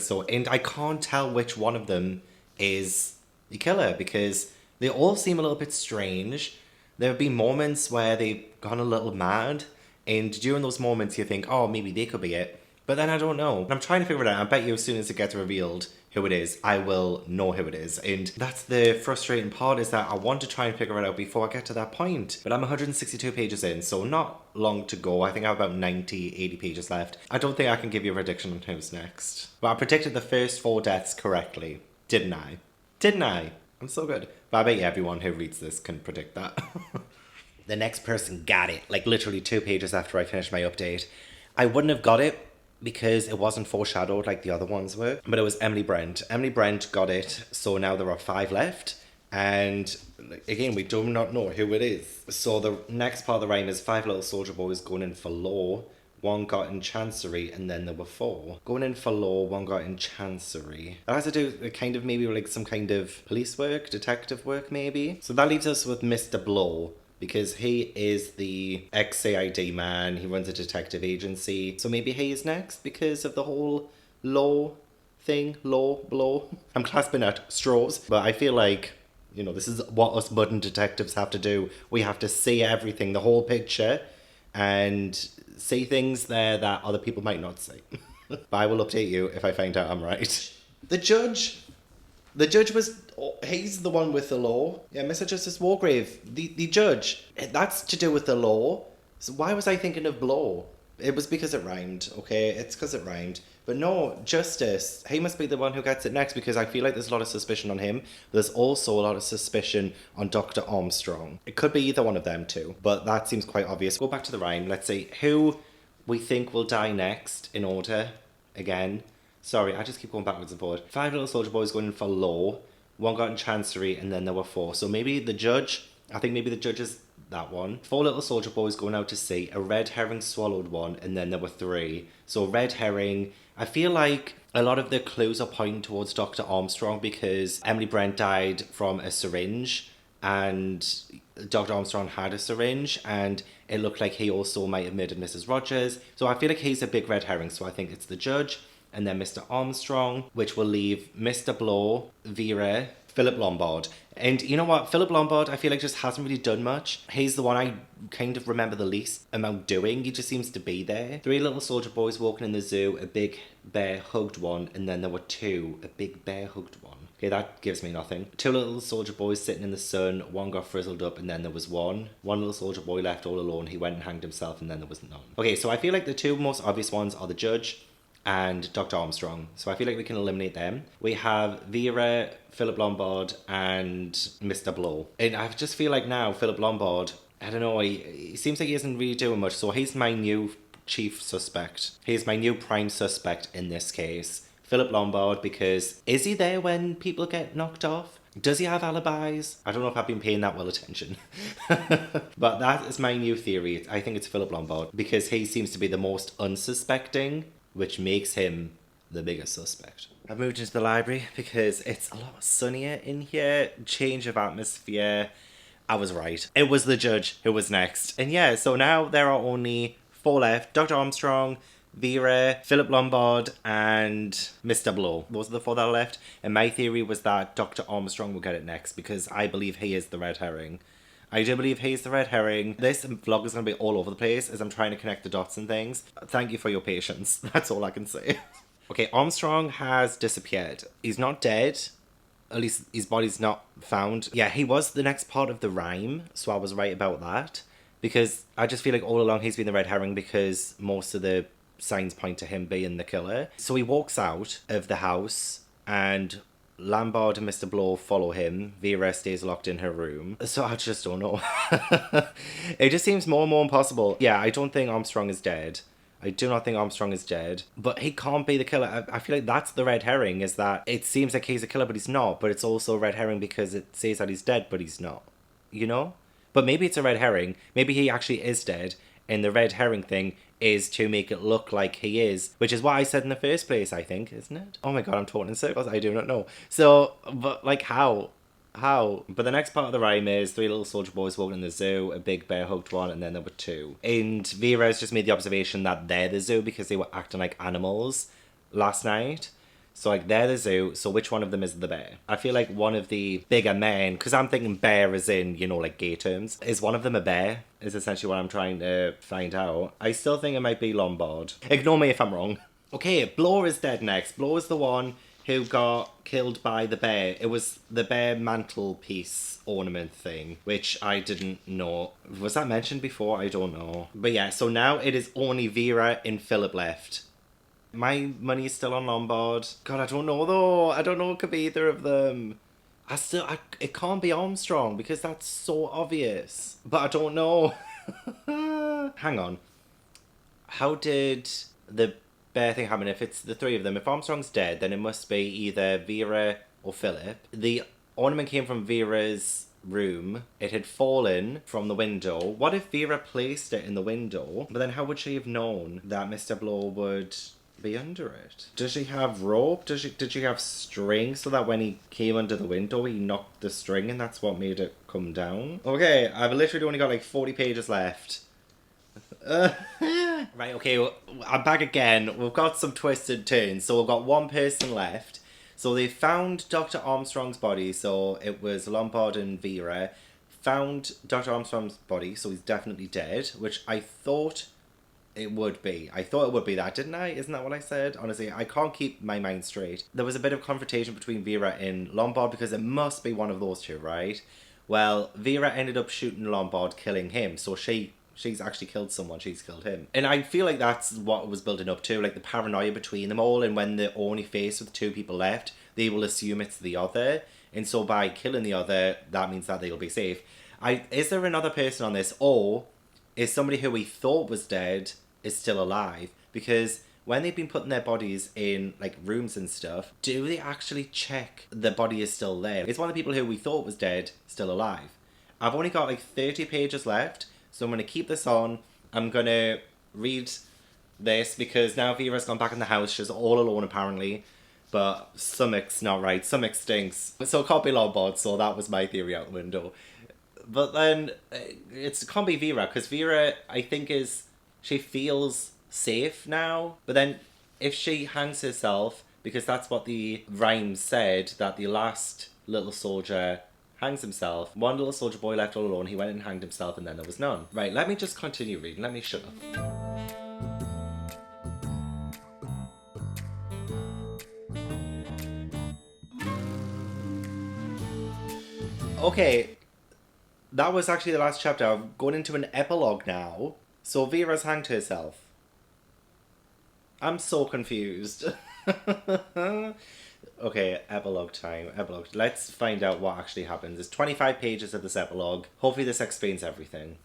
[SPEAKER 1] so. And I can't tell which one of them is the killer because they all seem a little bit strange. There have been moments where they've gone a little mad, and during those moments you think, oh, maybe they could be it. But then I don't know. I'm trying to figure it out. I bet you as soon as it gets revealed who it is, I will know who it is. And that's the frustrating part, is that I want to try and figure it out before I get to that point. But I'm 162 pages in, so not long to go. I think I have about 90, 80 pages left. I don't think I can give you a prediction on who's next. But I predicted the first 4 deaths correctly. Didn't I? I'm so good. But I bet you everyone who reads this can predict that. The next person got it. Like literally 2 pages after I finished my update. I wouldn't have got it because it wasn't foreshadowed like the other ones were. But it was Emily Brent. Emily Brent got it, so now there are 5 left. And again, we do not know who it is. So the next part of the rhyme is 5 little soldier boys going in for law. 1 got in chancery, and then there were 4. Going in for law, 1 got in chancery. That has to do with kind of maybe like some kind of police work, detective work maybe. So that leaves us with Mr. Blow, because he is the ex-CID man. He runs a detective agency. So maybe he is next because of the whole law thing. Blow. I'm clasping at straws. But I feel like, this is what us budding detectives have to do. We have to see everything, the whole picture, and see things there that other people might not see. But I will update you if I find out I'm right. The judge was Oh, he's the one with the law. Yeah, Mr. Justice Wargrave, the judge. That's to do with the law. So why was I thinking of blow? It was because it rhymed, okay? It's because it rhymed. But no, Justice, he must be the one who gets it next because I feel like there's a lot of suspicion on him. There's also a lot of suspicion on Dr. Armstrong. It could be either one of them too, but that seems quite obvious. Go back to the rhyme. Let's see who we think will die next in order. Again. Sorry, I just keep going backwards and forward. 5 little soldier boys going in for law. 1 got in chancery and then there were 4. So maybe the judge, I think maybe the judge is that one. 4 little soldier boys going out to sea. A red herring swallowed 1 and then there were 3. So red herring, I feel like a lot of the clues are pointing towards Dr. Armstrong because Emily Brent died from a syringe and Dr. Armstrong had a syringe and it looked like he also might have murdered Mrs. Rogers. So I feel like he's a big red herring. So I think it's the judge and then Mr. Armstrong, which will leave Mr. Blow, Vera, Philip Lombard. And you know what? Philip Lombard, I feel like just hasn't really done much. He's the one I kind of remember the least amount doing. He just seems to be there. 3 little soldier boys walking in the zoo. A big bear hugged 1. And then there were 2. A big bear hugged 1. Okay, that gives me nothing. 2 little soldier boys sitting in the sun. 1 got frizzled up and then there was 1. 1 little soldier boy left all alone. He went and hanged himself and then there was none. Okay, so I feel like the 2 most obvious ones are the judge and Dr. Armstrong. So I feel like we can eliminate them. We have Vera, Philip Lombard, and Mr. Blow. And I just feel like now Philip Lombard, I don't know, he seems like he isn't really doing much. So he's my new chief suspect. He's my new prime suspect in this case. Philip Lombard, because is he there when people get knocked off? Does he have alibis? I don't know if I've been paying that well attention. But that is my new theory. I think it's Philip Lombard because he seems to be the most unsuspecting, which makes him the biggest suspect. I've moved into the library because it's a lot sunnier in here. Change of atmosphere. I was right. It was the judge who was next. And yeah, so now there are only 4 left. Dr. Armstrong, Vera, Philip Lombard, and Mr. Blow. Those are the 4 that are left. And my theory was that Dr. Armstrong will get it next because I believe he is the red herring. I do believe he's the red herring. This vlog is going to be all over the place as I'm trying to connect the dots and things. Thank you for your patience. That's all I can say. Okay, Armstrong has disappeared. He's not dead. At least his body's not found. Yeah, he was the next part of the rhyme, so I was right about that. Because I just feel like all along he's been the red herring because most of the signs point to him being the killer. So he walks out of the house and Lombard and Mr. Blow follow him. Vera stays locked in her room. So I just don't know. It just seems more and more impossible. Yeah, I don't think Armstrong is dead. I do not think Armstrong is dead. But he can't be the killer. I feel like that's the red herring, is that it seems like he's a killer, but he's not. But it's also a red herring because it says that he's dead, but he's not. You know? But maybe it's a red herring. Maybe he actually is dead. And the red herring thing is to make it look like he is, which is what I said in the first place, I think, isn't it? Oh my god, I'm talking in circles. I do not know. So, but like how? But the next part of the rhyme is 3 little soldier boys walking in the zoo, a big bear hugged 1, and then there were 2. And Vera's just made the observation that they're the zoo because they were acting like animals last night. So like they're the zoo, so which one of them is the bear? I feel like one of the bigger men, because I'm thinking bear as in, you know, like gay terms. Is one of them a bear? Is essentially what I'm trying to find out. I still think it might be Lombard. Ignore me if I'm wrong. Okay, Blow is dead next. Blow is the one who got killed by the bear. It was the bear mantelpiece ornament thing, which I didn't know. Was that mentioned before? I don't know. But yeah, so now it is only Vera and Philip left. My money is still on Lombard. God, I don't know though. I don't know it could be either of them. It can't be Armstrong because that's so obvious. But I don't know. Hang on. How did the bear thing happen? If it's the 3 of them, if Armstrong's dead, then it must be either Vera or Philip. The ornament came from Vera's room. It had fallen from the window. What if Vera placed it in the window? But then how would she have known that Mr. Blow would be under it? Does she have rope? Did she have string so that when he came under the window he knocked the string and that's what made it come down? Okay, I've literally only got like 40 pages left. Right, okay, I'm back again. We've got some twisted turns. So we've got 1 person left. So they found Dr. Armstrong's body. So it was Lombard and Vera. Found Dr. Armstrong's body, so he's definitely dead, which I thought It would be. I thought it would be that, didn't I? Isn't that what I said? Honestly, I can't keep my mind straight. There was a bit of confrontation between Vera and Lombard because it must be one of those two, right? Well, Vera ended up shooting Lombard, killing him. So she's actually killed someone. She's killed him. And I feel like that's what was building up to, like the paranoia between them all. And when they're only faced with two people left, they will assume it's the other. And so by killing the other, that means that they'll be safe. Is there another person on this? Or is somebody who we thought was dead is still alive? Because when they've been putting their bodies in like rooms and stuff, do they actually check the body is still there? Is one of the people who we thought was dead still alive? I've only got like 30 pages left, so I'm going to keep this on. I'm going to read this because now Vera's gone back in the house. She's all alone apparently, but something's not right. Something stinks. So it can't be Lombard, so that was my theory out the window. But then it can't be Vera, because Vera, I think, she feels safe now. But then if she hangs herself, because that's what the rhyme said, that the last little soldier hangs himself. One little soldier boy left all alone, he went and hanged himself, and then there was none. Right, let me just continue reading. Let me shut up. Okay. That was actually the last chapter. I'm going into an epilogue now. So Vera's hanged herself. I'm so confused. Okay, epilogue time. Epilogue. Let's find out what actually happens. There's 25 pages of this epilogue. Hopefully this explains everything.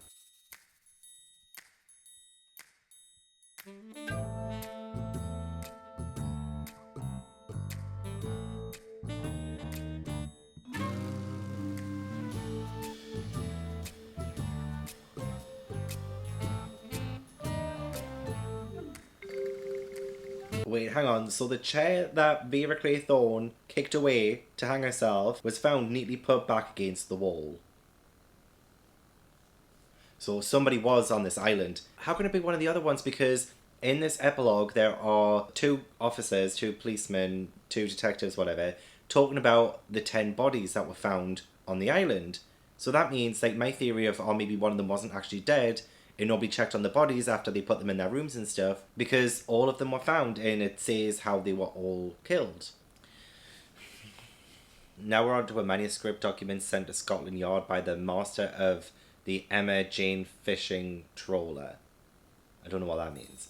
[SPEAKER 1] Wait, hang on. So the chair that Vera Claythorne kicked away to hang herself was found neatly put back against the wall. So somebody was on this island. How can it be one of the other ones? Because in this epilogue there are two officers, two policemen, two detectives, whatever, talking about the 10 bodies that were found on the island. So that means, like, my theory of, oh, maybe one of them wasn't actually dead, and nobody checked on the bodies after they put them in their rooms and stuff, because all of them were found and it says how they were all killed. Now we're on to a manuscript document sent to Scotland Yard by the master of the Emma Jane fishing trawler. I don't know what that means.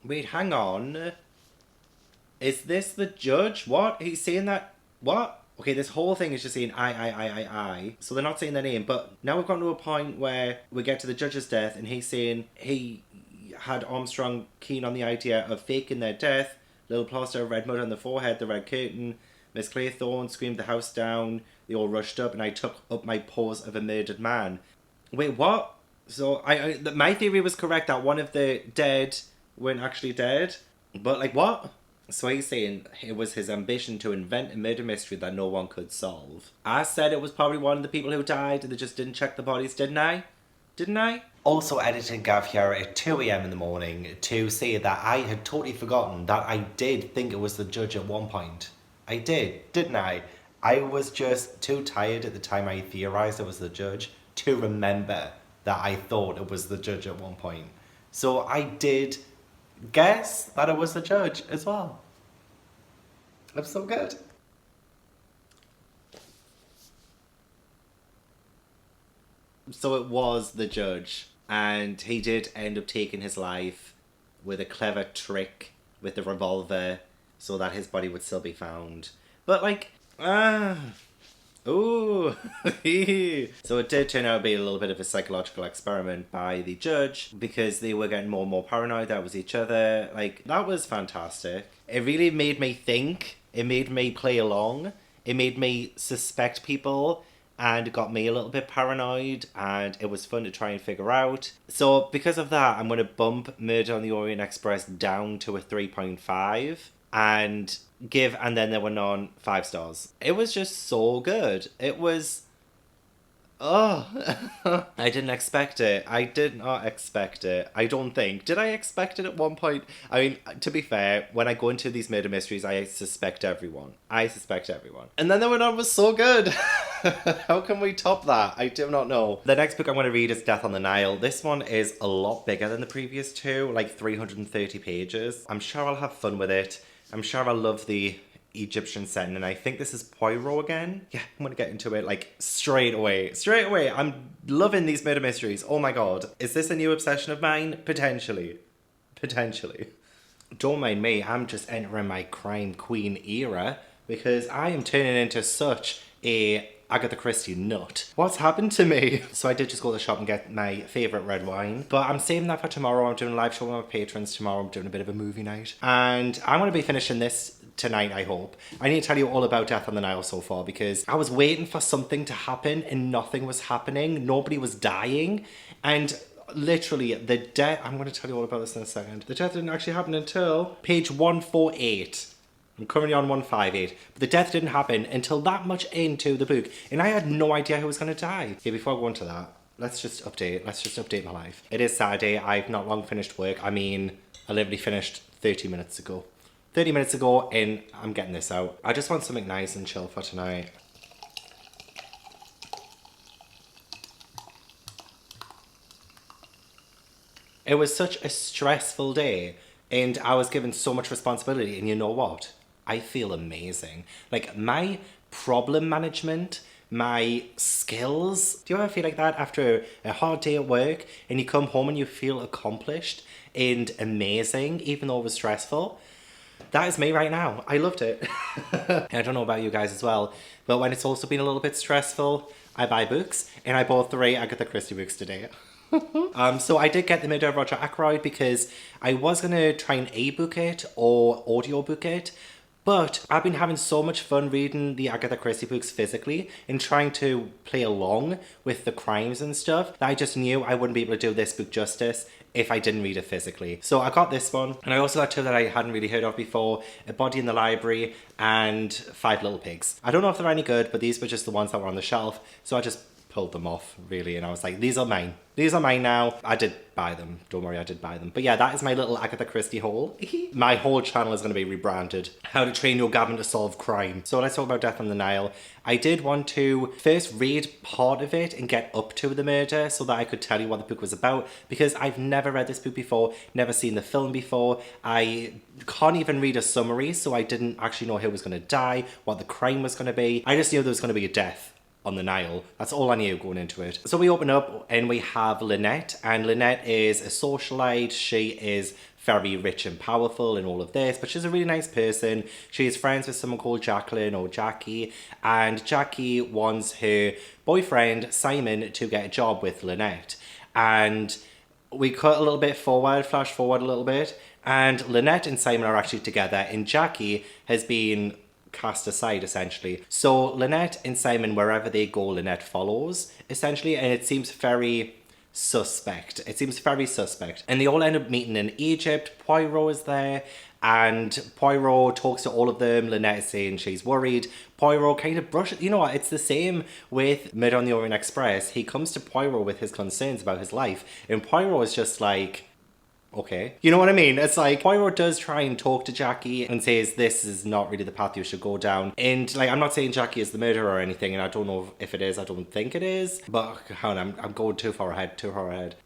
[SPEAKER 1] Wait, hang on. Is this the judge? What? He's saying that... What? Okay, this whole thing is just saying I. So they're not saying their name, but now we've gotten to a point where we get to the judge's death and he's saying he had Armstrong keen on the idea of faking their death. Little plaster of red mud on the forehead, the red curtain. Miss Claythorne screamed the house down. They all rushed up and I took up my paws of a murdered man. Wait, what? So my theory was correct that one of the dead weren't actually dead. But, like, what? So he's saying it was his ambition to invent a murder mystery that no one could solve. I said it was probably one of the people who died and they just didn't check the bodies, didn't I? Didn't I? Also editing Gav here at 2 a.m. in the morning to say that I had totally forgotten that I did think it was the judge at one point. I did, didn't I? I was just too tired at the time I theorised it was the judge to remember that I thought it was the judge at one point. So I did guess that it was the judge as well. I'm so good. So it was the judge, and he did end up taking his life with a clever trick with the revolver so that his body would still be found. But, like, ooh. So it did turn out to be a little bit of a psychological experiment by the judge, because they were getting more and more paranoid that was each other. Like, that was fantastic. It really made me think. It made me play along. It made me suspect people. and it got me a little bit paranoid, and it was fun to try and figure out. So because of that, I'm going to bump Murder on the Orient Express down to a 3.5 and then there were none 5 stars. It was just so good. It was... Oh, I didn't expect it. I did not expect it. I don't think. Did I expect it at one point? I mean, to be fair, when I go into these murder mysteries, I suspect everyone. And then the one was so good. How can we top that? I do not know. The next book I'm going to read is Death on the Nile. This one is a lot bigger than the previous two, like 330 pages. I'm sure I'll have fun with it. I'm sure I'll love the Egyptian setting, and I think this is Poirot again. Yeah, I'm gonna get into it like straight away. I'm loving these murder mysteries. Oh my god. Is this a new obsession of mine? Potentially. Don't mind me, I'm just entering my crime queen era because I am turning into such a Agatha Christie nut. What's happened to me? So I did just go to the shop and get my favourite red wine, but I'm saving that for tomorrow. I'm doing a live show with my patrons tomorrow. I'm doing a bit of a movie night, and I'm going to be finishing this tonight, I hope. I need to tell you all about Death on the Nile so far because I was waiting for something to happen and nothing was happening. Nobody was dying, and literally the death... I'm going to tell you all about this in a second. The death didn't actually happen until page 148. I'm currently on 158. But the death didn't happen until that much into the book. And I had no idea who was going to die. Okay, before I go into that, let's just update my life. It is Saturday. I've not long finished work. I mean, I literally finished 30 minutes ago. 30 minutes ago, and I'm getting this out. I just want something nice and chill for tonight. It was such a stressful day, and I was given so much responsibility, and you know what? I feel amazing. Like, my problem management, my skills. Do you ever feel like that after a hard day at work, and you come home and you feel accomplished and amazing, even though it was stressful? That is me right now. I loved it. I don't know about you guys as well, but when it's also been a little bit stressful, I buy books, and I bought 3 Agatha Christie books today. So I did get The Murder of Roger Ackroyd because I was going to try and e-book it or audiobook it, but I've been having so much fun reading the Agatha Christie books physically and trying to play along with the crimes and stuff that I just knew I wouldn't be able to do this book justice if I didn't read it physically. So I got this one, and I also got 2 that I hadn't really heard of before, A Body in the Library and 5 Little Pigs. I don't know if they're any good, but these were just the ones that were on the shelf, so I just pulled them off, really, and I was like, these are mine. These are mine now. I did buy them. Don't worry, I did buy them. But yeah, that is my little Agatha Christie haul. My whole channel is going to be rebranded. How to Train Your Gavan to Solve Crime. So let's talk about Death on the Nile. I did want to first read part of it and get up to the murder so that I could tell you what the book was about, because I've never read this book before, never seen the film before. I can't even read a summary, so I didn't actually know who was going to die, what the crime was going to be. I just knew there was going to be a death on the Nile. That's all I knew going into it. So we open up and we have Lynette, and Lynette is a socialite. She is very rich and powerful and all of this, but she's a really nice person. She is friends with someone called Jacqueline or Jacqui, and Jacqui wants her boyfriend Simon to get a job with Lynette. And we cut a little bit forward, flash forward a little bit, and Lynette and Simon are actually together, and Jacqui has been cast aside, essentially. So Lynette and Simon, wherever they go, Lynette follows, essentially, and it seems very suspect. And they all end up meeting in Egypt. Poirot is there, and Poirot talks to all of them. Lynette is saying she's worried. Poirot kind of brushes... You know what? It's the same with Murder on the Orient Express. He comes to Poirot with his concerns about his life, and Poirot is just like, okay. You know what I mean? It's like, Poirot does try and talk to Jacqui and says this is not really the path you should go down. And like, I'm not saying Jacqui is the murderer or anything, and I don't know if it is. I don't think it is. But hang on, I'm going too far ahead.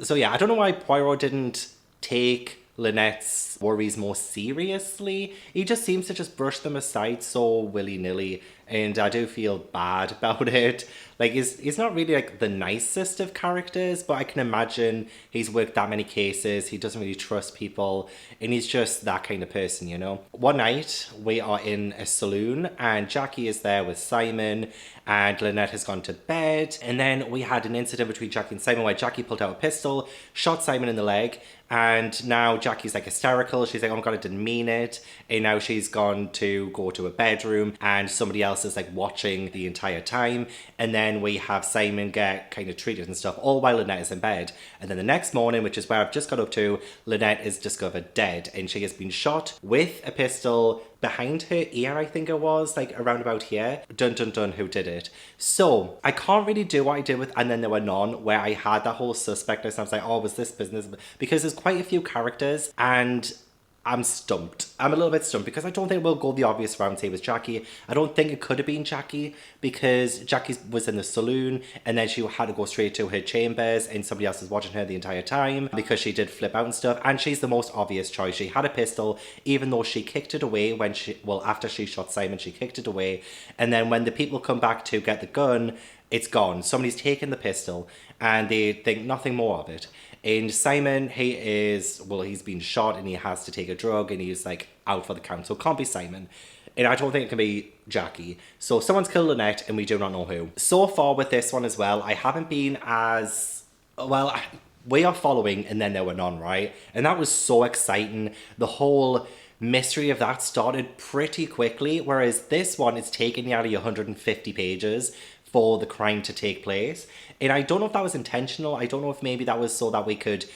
[SPEAKER 1] So yeah, I don't know why Poirot didn't take Lynette's worries more seriously. He just seems to just brush them aside so willy-nilly, and I do feel bad about it. Like, he's not really like the nicest of characters, but I can imagine he's worked that many cases, he doesn't really trust people, and he's just that kind of person, you know. One night, we are in a saloon, and Jacqui is there with Simon, and Lynette has gone to bed, and then we had an incident between Jacqui and Simon where Jacqui pulled out a pistol, shot Simon in the leg, and now Jacqui's like hysterical. She's like, oh my god, I didn't mean it. And now she's gone to go to a bedroom, and somebody else else is like watching the entire time. And then we have Simon get kind of treated and stuff, all while Lynette is in bed. And then the next morning, which is where I've just got up to, Lynette is discovered dead, and she has been shot with a pistol behind her ear, I think it was, like around about here. Dun dun dun, who did it? So I can't really do what I did with And Then There Were None, where I had that whole suspect list and I was like, oh, was this business? Because there's quite a few characters, and I'm stumped. I'm a little bit stumped because I don't think we'll go the obvious route and say it was Jacqui. I don't think it could have been Jacqui because Jacqui was in the saloon and then she had to go straight to her chambers and somebody else was watching her the entire time because she did flip out and stuff. And she's the most obvious choice. She had a pistol, even though she kicked it away after she shot Simon, she kicked it away. And then when the people come back to get the gun, it's gone. Somebody's taken the pistol and they think nothing more of it. And Simon, he's been shot and he has to take a drug and he's like out for the count. So it can't be Simon. And I don't think it can be Jacqui. So someone's killed Lynette and we do not know who. So far with this one as well, I haven't been as, well, we are following And Then There Were None, right? And that was so exciting. The whole mystery of that started pretty quickly, whereas this one is taking nearly 150 pages for the crime to take place. And I don't know if that was intentional. I don't know if maybe that was so that we could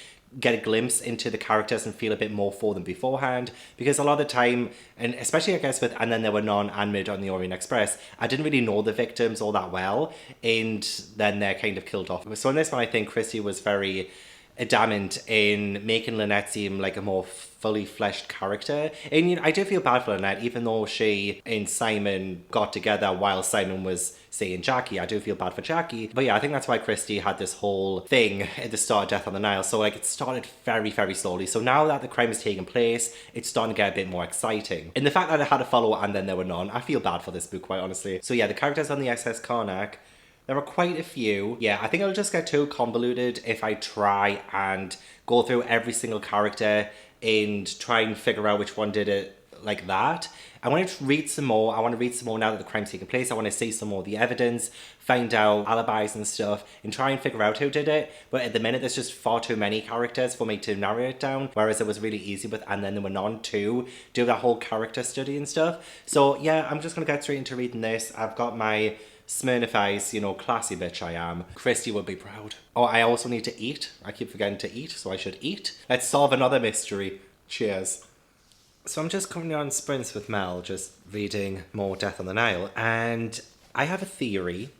[SPEAKER 1] get a glimpse into the characters and feel a bit more for them beforehand. Because a lot of the time, and especially I guess with And Then There Were None and Murder on the Orient Express, I didn't really know the victims all that well. And then they're kind of killed off. So in this one, I think Christie was very adamant in making Lynette seem like a more fully fleshed character. And you know, I do feel bad for Lynette, even though she and Simon got together while Simon was saying Jacqui. I do feel bad for Jacqui. But yeah, I think that's why Christie had this whole thing at the start of Death on the Nile. So like it started very, very slowly. So now that the crime is taking place, it's starting to get a bit more exciting. And the fact that it had to follow And Then There Were None, I feel bad for this book, quite honestly. So yeah, the characters on the SS Karnak, there are quite a few. Yeah, I think it'll just get too convoluted if I try and go through every single character and try and figure out which one did it like that. I want to read some more. I want to read some more now that the crime's taking place. I want to see some more of the evidence, find out alibis and stuff, and try and figure out who did it. But at the minute, there's just far too many characters for me to narrow it down. Whereas it was really easy with And Then There Were None to do that whole character study and stuff. So yeah, I'm just going to get straight into reading this. I've got my Smirnoff Ice, you know, classy bitch I am. Christie would be proud. Oh, I also need to eat. I keep forgetting to eat, so I should eat. Let's solve another mystery. Cheers. So I'm just coming on sprints with Mel, just reading more Death on the Nile, and I have a theory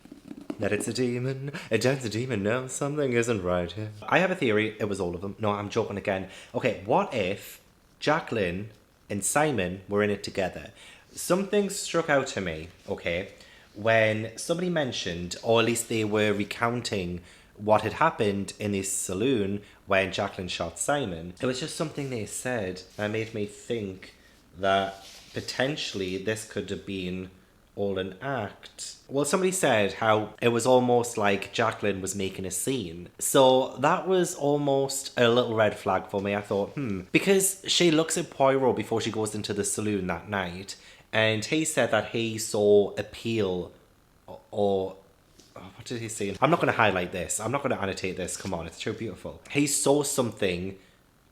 [SPEAKER 1] that it's a demon. It's a demon. No, something isn't right here. I have a theory. It was all of them. No, I'm joking again. Okay, what if Jacqueline and Simon were in it together? Something struck out to me, okay, when somebody mentioned, or at least they were recounting what had happened in this saloon when Jacqueline shot Simon. It was just something they said that made me think that potentially this could have been all an act. Well, somebody said how it was almost like Jacqueline was making a scene. So that was almost a little red flag for me. I thought, because she looks at Poirot before she goes into the saloon that night, and he said that he saw a peel or what did he say? I'm not going to highlight this. I'm not going to annotate this. Come on, it's too beautiful. He saw something,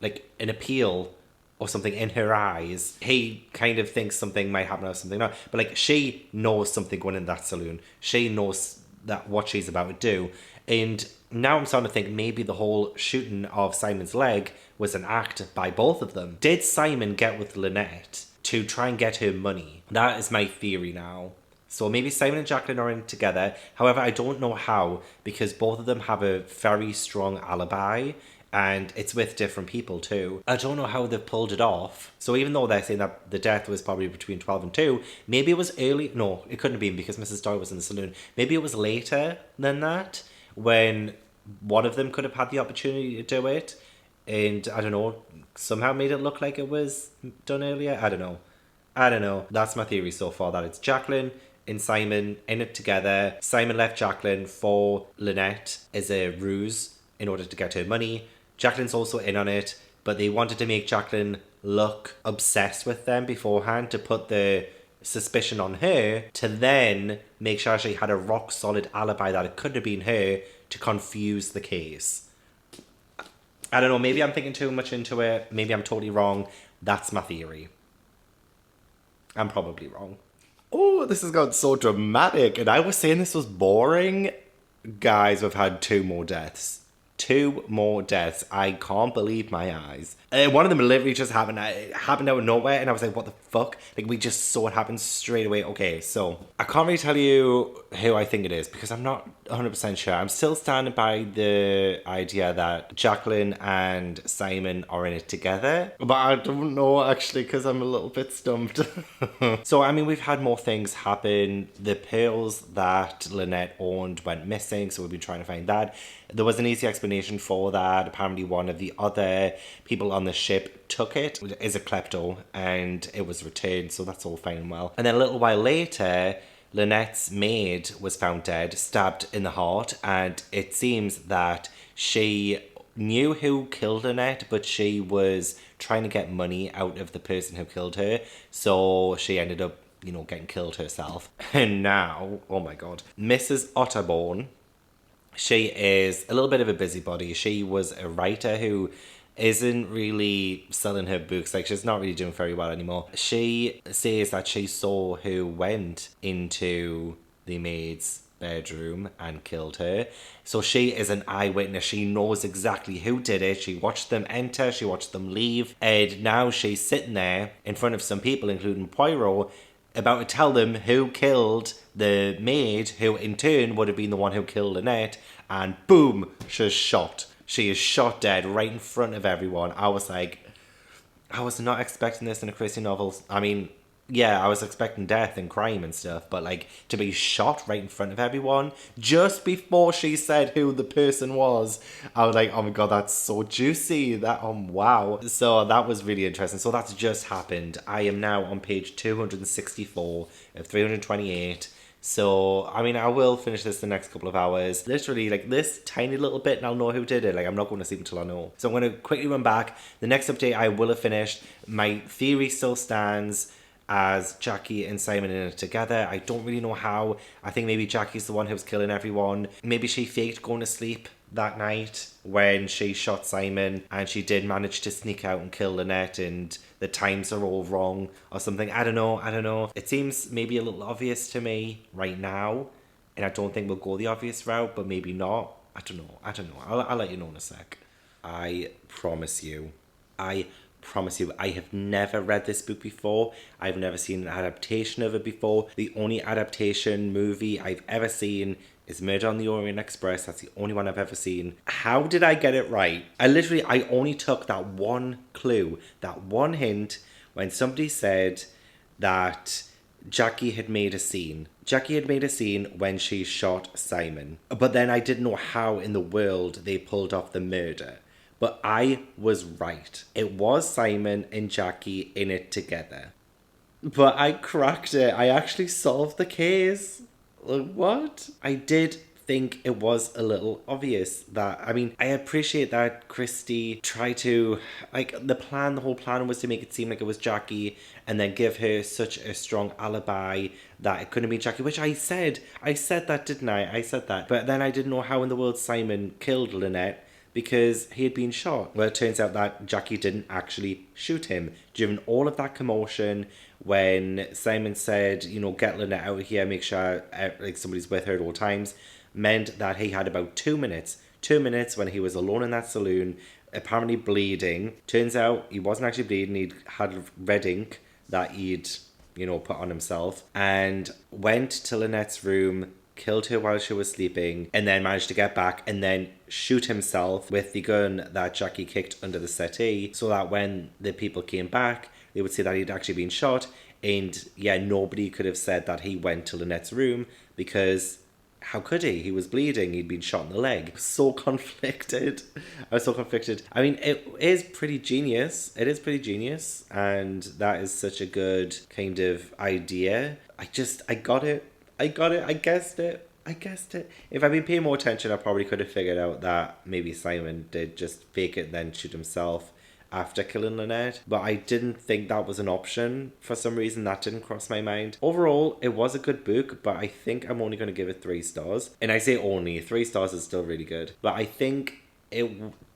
[SPEAKER 1] like an appeal or something in her eyes. He kind of thinks something might happen or something not. But like, she knows something going in that saloon. She knows that what she's about to do. And now I'm starting to think maybe the whole shooting of Simon's leg was an act by both of them. Did Simon get with Lynette to try and get her money? That is my theory now. So maybe Simon and Jacqueline are in together. However, I don't know how, because both of them have a very strong alibi, and it's with different people too. I don't know how they've pulled it off. So even though they're saying that the death was probably between 12 and 2, maybe it was early. No, it couldn't have been because Mrs. Doyle was in the saloon. Maybe it was later than that, when one of them could have had the opportunity to do it, and I don't know, somehow made it look like it was done earlier. I don't know. That's my theory so far, that it's Jacqueline and Simon in it together. Simon left Jacqueline for Lynette as a ruse in order to get her money. Jacqueline's also in on it, but they wanted to make Jacqueline look obsessed with them beforehand to put the suspicion on her, to then make sure she had a rock solid alibi that it couldn't have been her, to confuse the case. I don't know, maybe I'm thinking too much into it. Maybe I'm totally wrong. That's my theory. I'm probably wrong. Oh, this has got so dramatic. And I was saying this was boring. Guys, we've had 2 more deaths. 2 more deaths. I can't believe my eyes. One of them literally just happened. It happened out of nowhere, and I was like, what the fuck? Like, we just saw it happen straight away. Okay, so I can't really tell you who I think it is because I'm not 100% sure. I'm still standing by the idea that Jacqueline and Simon are in it together, but I don't know actually because I'm a little bit stumped. So, I mean, we've had more things happen. The pearls that Lynette owned went missing, so we've been trying to find that. There was an easy explanation for that. Apparently one of the other people on the ship took it, is a klepto, and it was returned, so that's all fine and well. And then a little while later, Lynette's maid was found dead, stabbed in the heart, and it seems that she knew who killed Lynette, but she was trying to get money out of the person who killed her, so she ended up, getting killed herself. And now, oh my god, Mrs. Otterborn, she is a little bit of a busybody. She was a writer who isn't really selling her books. Like, she's not really doing very well anymore. She says that she saw who went into the maid's bedroom and killed her. So she is an eyewitness. She knows exactly who did it. She watched them enter. She watched them leave. And now she's sitting there in front of some people, including Poirot, about to tell them who killed the maid, who in turn would have been the one who killed Lynette, and boom, she's shot. She is shot dead right in front of everyone. I was not expecting this in a Christie novel. I mean, yeah, I was expecting death and crime and stuff, but like to be shot right in front of everyone just before she said who the person was, I was like, oh my god, that's so juicy. Wow. So that was really interesting. So that's just happened. I am now on page 264 of 328. So, I mean, I will finish this the next couple of hours. Literally, like, this tiny little bit, and I'll know who did it. Like, I'm not going to sleep until I know. So I'm going to quickly run back. The next update I will have finished. My theory still stands as Jacqui and Simon in it together. I don't really know how. I think maybe Jacqui's the one who was killing everyone. Maybe she faked going to sleep that night when she shot Simon, and she did manage to sneak out and kill Lynette, and the times are all wrong or something. I don't know. It seems maybe a little obvious to me right now, and I don't think we'll go the obvious route, but maybe not. I don't know. I'll let you know in a sec. I promise you, I have never read this book before. I've never seen an adaptation of it before. The only adaptation movie I've ever seen is Murder on the Orient Express. That's the only one I've ever seen. How did I get it right? I only took that one clue, that one hint, when somebody said that Jacqui had made a scene. Jacqui had made a scene when she shot Simon. But then I didn't know how in the world they pulled off the murder. But I was right. It was Simon and Jacqui in it together. But I cracked it. I actually solved the case. Like, what? I did think it was a little obvious that, I mean, I appreciate that Christie tried to, like, the whole plan was to make it seem like it was Jacqui and then give her such a strong alibi that it couldn't be Jacqui, which I said that, didn't I? I said that. But then I didn't know how in the world Simon killed Lynette, because he had been shot. Well, it turns out that Jacqui didn't actually shoot him. During all of that commotion, when Simon said, get Lynette out of here, make sure like somebody's with her at all times, meant that he had about 2 minutes. 2 minutes when he was alone in that saloon, apparently bleeding. Turns out he wasn't actually bleeding. He'd had red ink that he'd, put on himself, and went to Lynette's room, killed her while she was sleeping, and then managed to get back and then shoot himself with the gun that Jacqui kicked under the settee, so that when the people came back, they would say that he'd actually been shot. And yeah, nobody could have said that he went to Lynette's room, because how could he? He was bleeding. He'd been shot in the leg. I was so conflicted. I mean, it is pretty genius. And that is such a good kind of idea. I got it. I guessed it. If I'd been paying more attention, I probably could have figured out that maybe Simon did just fake it and then shoot himself after killing Lynette. But I didn't think that was an option. For some reason, that didn't cross my mind. Overall, it was a good book, but I think I'm only going to give it 3 stars. And I say only, 3 stars is still really good. But I think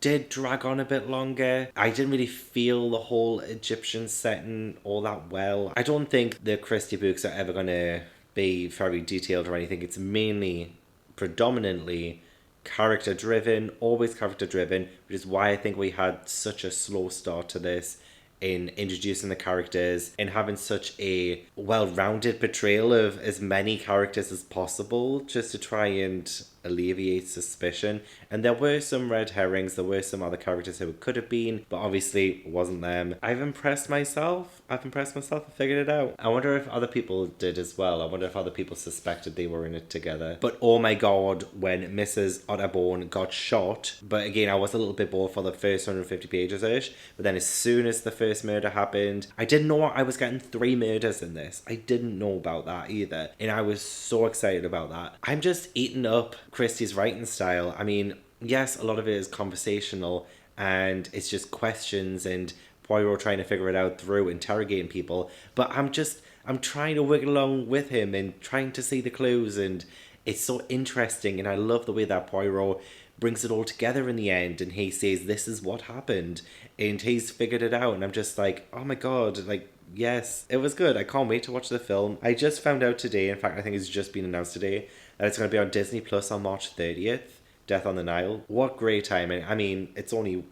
[SPEAKER 1] did drag on a bit longer. I didn't really feel the whole Egyptian setting all that well. I don't think the Christie books are ever going to be very detailed or anything. It's mainly, predominantly, character driven, always character driven, which is why I think we had such a slow start to this in introducing the characters and having such a well-rounded portrayal of as many characters as possible, just to try and alleviate suspicion. And there were some red herrings, there were some other characters who it could have been, but obviously wasn't them. I've impressed myself, I figured it out. I wonder if other people did as well. I wonder if other people suspected they were in it together. But oh my god, when Mrs. Otterborn got shot, but again, I was a little bit bored for the first 150 pages-ish, but then as soon as the first murder happened, I didn't know I was getting 3 murders in this. I didn't know about that either, and I was so excited about that. I'm just eating up Christie's writing style. I mean, yes, a lot of it is conversational and it's just questions and Poirot trying to figure it out through interrogating people, but I'm trying to wiggle along with him and trying to see the clues, and it's so interesting, and I love the way that Poirot brings it all together in the end, and he says this is what happened and he's figured it out, and I'm just like, oh my god, like, yes, it was good. I can't wait to watch the film. I just found out today, in fact I think it's just been announced today, that it's going to be on Disney Plus on March 30th, Death on the Nile. What great timing. I mean, it's only,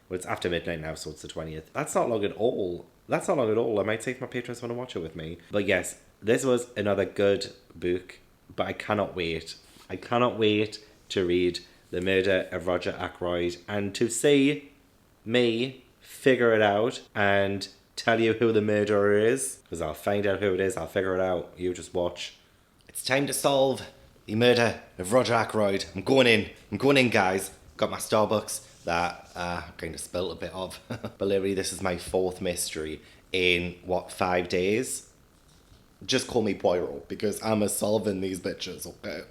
[SPEAKER 1] it's after midnight now, so it's the 20th. That's not long at all. I might see if my patrons want to watch it with me. But yes, this was another good book, but I cannot wait. I cannot wait to read The Murder of Roger Ackroyd and to see me figure it out and tell you who the murderer is, because I'll find out who it is. I'll figure it out. You just watch. It's time to solve the murder of Roger Ackroyd. I'm going in, guys. Got my Starbucks that I kind of spilt a bit of. But literally, this is my 4th mystery in, 5 days? Just call me Poirot, because I'm solving these bitches, okay?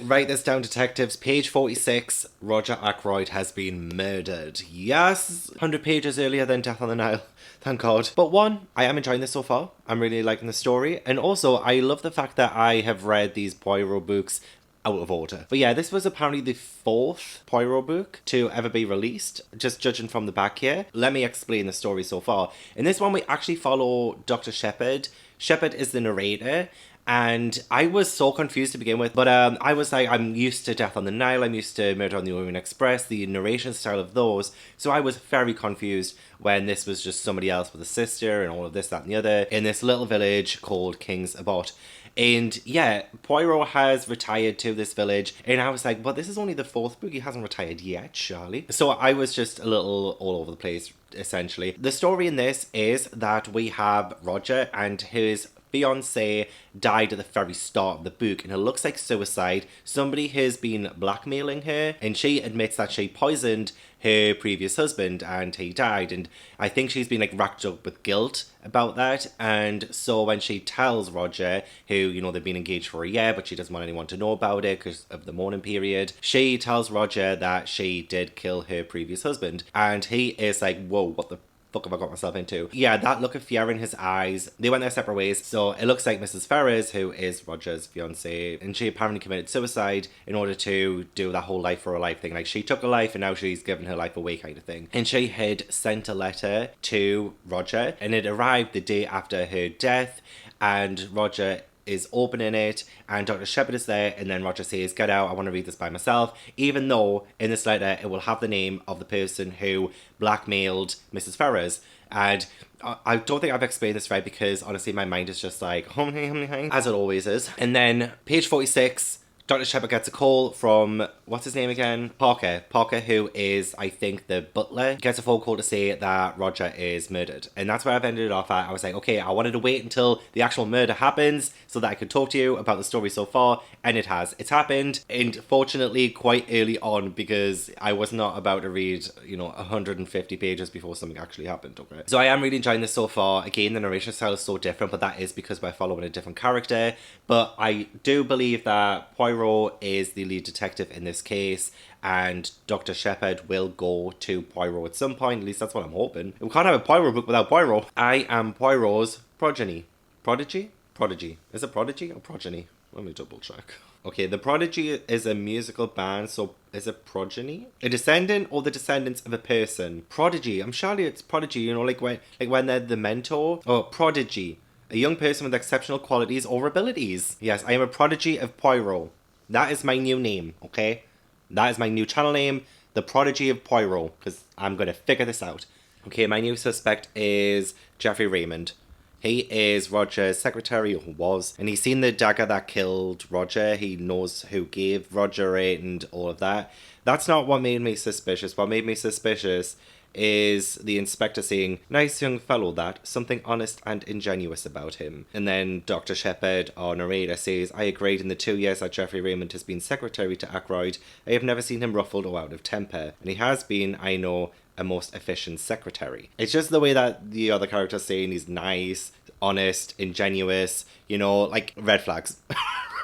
[SPEAKER 1] Write this down, detectives. Page 46, Roger Ackroyd has been murdered. Yes! 100 pages earlier than Death on the Nile. Thank God. But one, I am enjoying this so far. I'm really liking the story. And also, I love the fact that I have read these Poirot books out of order. But yeah, this was apparently the 4th Poirot book to ever be released, just judging from the back here. Let me explain the story so far. In this one, we actually follow Dr. Shepherd. Shepherd is the narrator. And I was so confused to begin with, but I was like, I'm used to Death on the Nile, I'm used to Murder on the Orient Express, the narration style of those, so I was very confused when this was just somebody else with a sister and all of this, that and the other, in this little village called King's Abbot. And yeah, Poirot has retired to this village, and I was like, well, this is only the 4th book, he hasn't retired yet, surely. So I was just a little all over the place, essentially. The story in this is that we have Roger and his fiancée died at the very start of the book, and it looks like suicide. Somebody has been blackmailing her, and she admits that she poisoned her previous husband and he died, and I think she's been like racked up with guilt about that. And so when she tells Roger, who, you know, they've been engaged for a year but she doesn't want anyone to know about it because of the mourning period, she tells Roger that she did kill her previous husband, and he is like, whoa, what the fuck have I got myself into? Yeah, that look of fear in his eyes. They went their separate ways. So it looks like Mrs. Ferrers, who is Roger's fiancée, and she apparently committed suicide in order to do that whole life for a life thing. Like, she took a life and now she's given her life away kind of thing. And she had sent a letter to Roger, and it arrived the day after her death, and Roger is opening it, and Dr. Shepherd is there, and then Roger says, get out, I want to read this by myself, even though in this letter it will have the name of the person who blackmailed Mrs. Ferrers. And I don't think I've explained this right, because honestly my mind is just like, as it always is. And then page 46, Dr. Shepherd gets a call from, what's his name again? Parker, who is, I think, the butler, gets a phone call to say that Roger is murdered. And that's where I've ended it off at. I was like, okay, I wanted to wait until the actual murder happens so that I could talk to you about the story so far, and it has. It's happened, and fortunately quite early on, because I was not about to read, 150 pages before something actually happened, okay? So I am really enjoying this so far. Again, the narration style is so different, but that is because we're following a different character. But I do believe that Poirot is the lead detective in this case, and Dr. Shepherd will go to Poirot at some point. At least that's what I'm hoping. We can't have a Poirot book without Poirot. I am Poirot's progeny. Prodigy? Prodigy. Is it prodigy or progeny? Let me double check. Okay, The Prodigy is a musical band, so is it progeny? A descendant or the descendants of a person? Prodigy, I'm sure it's prodigy, you know, like when they're the mentor. Oh, prodigy. A young person with exceptional qualities or abilities. Yes, I am a prodigy of Poirot. That is my new name, okay? That is my new channel name, The Prodigy of Poirot, because I'm going to figure this out. Okay, my new suspect is Geoffrey Raymond. He is Roger's secretary, or was, and he's seen the dagger that killed Roger. He knows who gave Roger it and all of that. That's not what made me suspicious. What made me suspicious is the inspector saying, "Nice young fellow that, something honest and ingenuous about him." And then Dr. Shepherd, our narrator, says, "I agreed in the 2 years that Geoffrey Raymond has been secretary to Ackroyd, I have never seen him ruffled or out of temper. And he has been, I know, a most efficient secretary." It's just the way that the other character's saying he's nice, honest, ingenuous, you know, like red flags.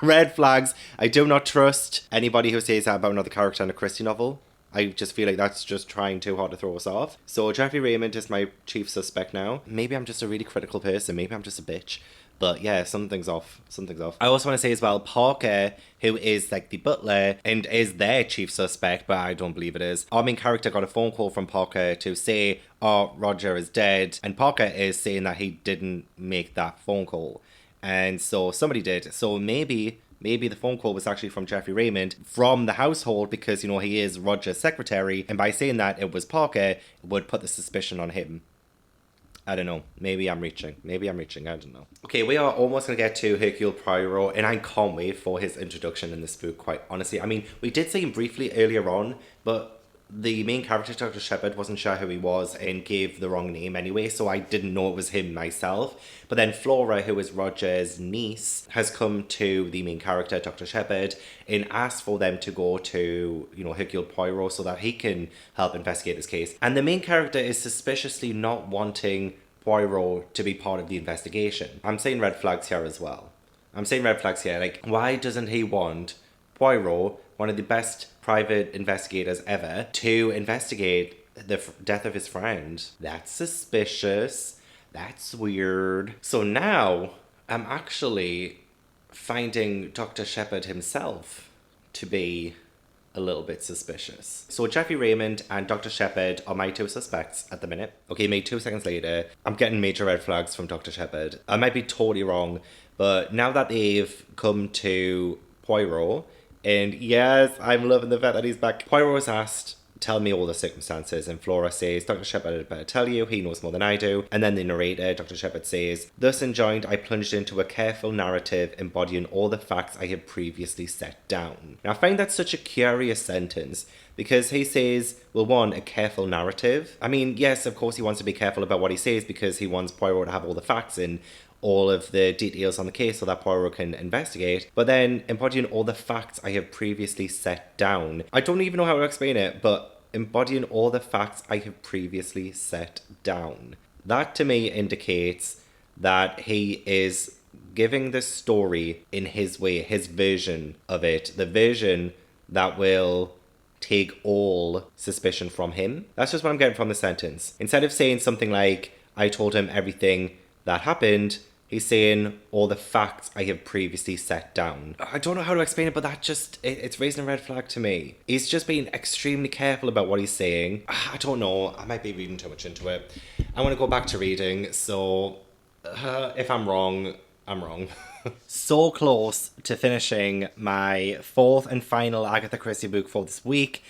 [SPEAKER 1] Red flags. I do not trust anybody who says that about another character in a Christie novel. I just feel like that's just trying too hard to throw us off. So Geoffrey Raymond is my chief suspect now. Maybe I'm just a really critical person. Maybe I'm just a bitch. But yeah, something's off. Something's off. I also want to say as well, Parker, who is like the butler and is their chief suspect, but I don't believe it is. Our main character got a phone call from Parker to say, "Oh, Roger is dead." And Parker is saying that he didn't make that phone call. And so somebody did. So maybe the phone call was actually from Geoffrey Raymond from the household because, you know, he is Roger's secretary. And by saying that it was Parker, it would put the suspicion on him. I don't know. Maybe I'm reaching. I don't know. Okay, we are almost going to get to Hercule Poirot, and I can't wait for his introduction in this book, quite honestly. I mean, we did see him briefly earlier on, but the main character, Dr. Shepherd, wasn't sure who he was and gave the wrong name anyway, so I didn't know it was him myself. But then Flora, who is Roger's niece, has come to the main character, Dr. Shepherd, and asked for them to go to, you know, Hercule Poirot so that he can help investigate this case. And the main character is suspiciously not wanting Poirot to be part of the investigation. I'm saying red flags here as well. Like, why doesn't he want Poirot, one of the best private investigators ever, to investigate the death of his friend? That's suspicious. That's weird. So now I'm actually finding Dr. Shepherd himself to be a little bit suspicious. So Geoffrey Raymond and Dr. Shepherd are my two suspects at the minute. Okay, maybe 2 seconds later, I'm getting major red flags from Dr. Shepherd. I might be totally wrong, but now that they've come to Poirot, and yes, I'm loving the fact that he's back. Poirot was asked, "Tell me all the circumstances," and Flora says, "Dr. Shepherd had better tell you, he knows more than I do." And then the narrator, Dr. Shepherd, says, "Thus enjoined, I plunged into a careful narrative embodying all the facts I had previously set down." Now I find that such a curious sentence, because he says, well, one, a careful narrative. I mean, yes, of course he wants to be careful about what he says because he wants Poirot to have all the facts in all of the details on the case so that Poirot can investigate. But then embodying all the facts I have previously set down. I don't even know how to explain it, but embodying all the facts I have previously set down. That to me indicates that he is giving the story in his way, his version of it, the version that will take all suspicion from him. That's just what I'm getting from the sentence. Instead of saying something like, "I told him everything that happened," he's saying all the facts I have previously set down. I don't know how to explain it, but that just, it's raising a red flag to me. He's just being extremely careful about what he's saying. I don't know. I might be reading too much into it. I want to go back to reading, so if I'm wrong, I'm wrong. So close to finishing my 4th and final Agatha Christie book for this week.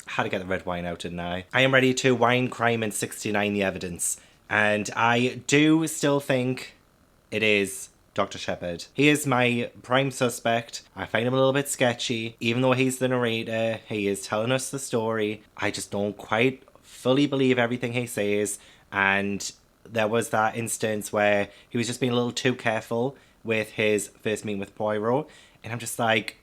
[SPEAKER 1] Had to get the red wine out, didn't I? I am ready to wine, crime, and 69 the evidence. And I do still think it is Dr. Shepherd. He is my prime suspect. I find him a little bit sketchy. Even though he's the narrator, he is telling us the story. I just don't quite fully believe everything he says. And there was that instance where he was just being a little too careful with his first meeting with Poirot. And I'm just like,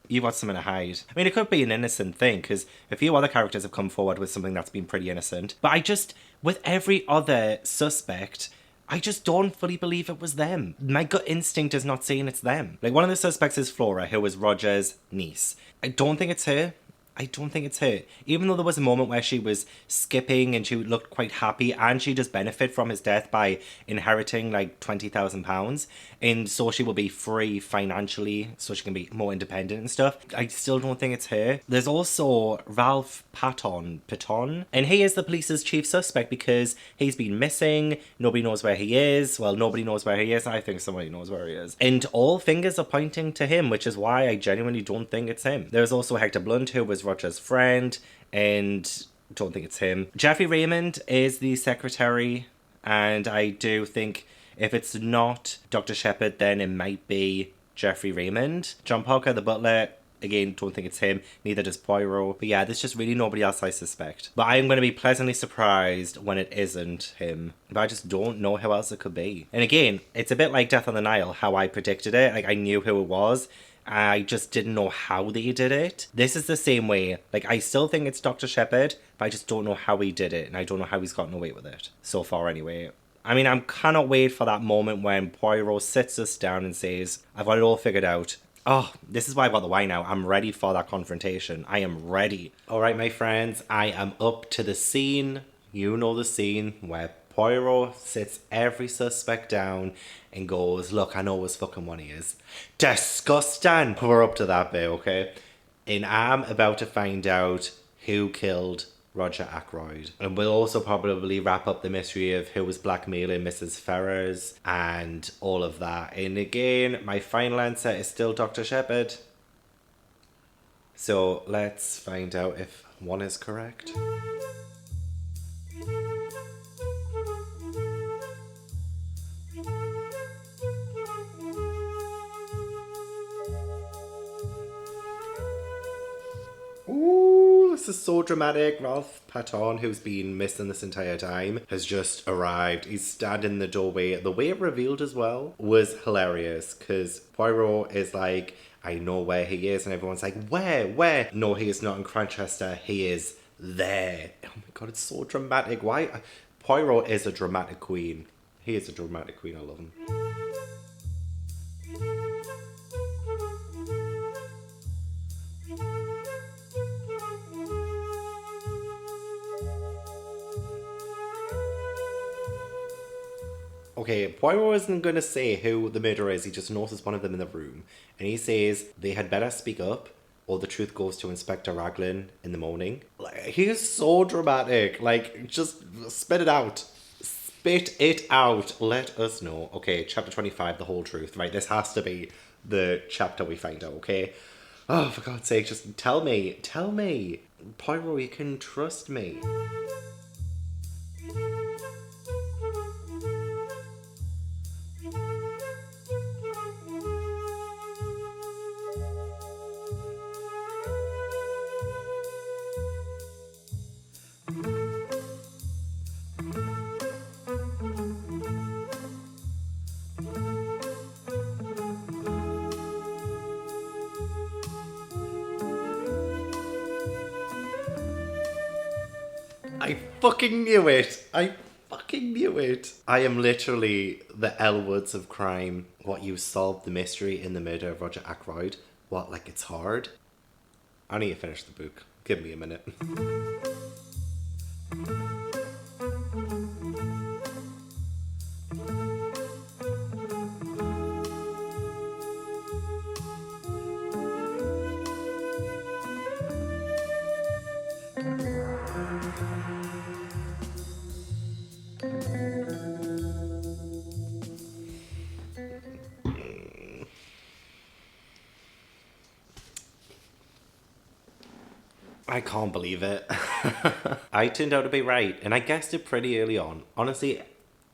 [SPEAKER 1] you've got something to hide. I mean, it could be an innocent thing, because a few other characters have come forward with something that's been pretty innocent. But I just, with every other suspect, I just don't fully believe it was them. My gut instinct is not saying it's them. Like, one of the suspects is Flora, who was Roger's niece. I don't think it's her. I don't think it's her. Even though there was a moment where she was skipping and she looked quite happy, and she does benefit from his death by inheriting like £20,000, and so she will be free financially, so she can be more independent and stuff. I still don't think it's her. There's also Ralph Patton, and he is the police's chief suspect because he's been missing. Nobody knows where he is. Well, nobody knows where he is. I think somebody knows where he is. And all fingers are pointing to him, which is why I genuinely don't think it's him. There's also Hector Blunt, who was Roger's friend, and don't think it's him. Jeffrey Raymond is the secretary, and I do think if it's not Dr. Shepherd, then it might be Jeffrey Raymond. John Parker, the butler, again, don't think it's him. Neither does Poirot. But yeah, there's just really nobody else I suspect. But I am going to be pleasantly surprised when it isn't him. But I just don't know who else it could be. And again, it's a bit like Death on the Nile, how I predicted it. Like, I knew who it was. I just didn't know how they did it. This is the same way. Like, I still think it's Dr. Shepherd, but I just don't know how he did it. And I don't know how he's gotten away with it. So far, anyway. I mean, I cannot wait for that moment when Poirot sits us down and says, I've got it all figured out. Oh, this is why I got the wine now. I'm ready for that confrontation. I am ready. All right, my friends, I am up to the scene. You know the scene where Poirot sits every suspect down and goes, look, I know which fucking one he is. Disgusting. We're up to that bit, okay? And I'm about to find out who killed Roger Ackroyd. And we'll also probably wrap up the mystery of who was blackmailing Mrs. Ferrers and all of that. And again, my final answer is still Dr. Shepherd. So let's find out if one is correct. This is so dramatic. Ralph Patton, who's been missing this entire time, has just arrived. He's standing in the doorway. The way it revealed as well was hilarious because Poirot is like, I know where he is, and everyone's like, where? No, he is not in Cranchester. He is there. Oh my god, it's so dramatic. Why? Poirot is a dramatic queen. He is a dramatic queen. I love him. Okay, Poirot isn't going to say who the murderer is, he just knows there's one of them in the room. And he says they had better speak up or the truth goes to Inspector Raglan in the morning. Like, he is so dramatic. Like, just spit it out. Spit it out. Let us know. Okay, chapter 25, the whole truth. Right, this has to be the chapter we find out, okay? Oh, for God's sake, just tell me. Tell me. Poirot, you can trust me. I fucking knew it. I fucking knew it. I am literally the L Woods of crime. What, you solved the mystery in the murder of Roger Ackroyd? What, like it's hard? I need to finish the book. Give me a minute. I can't believe it. I turned out to be right, and I guessed it pretty early on. Honestly,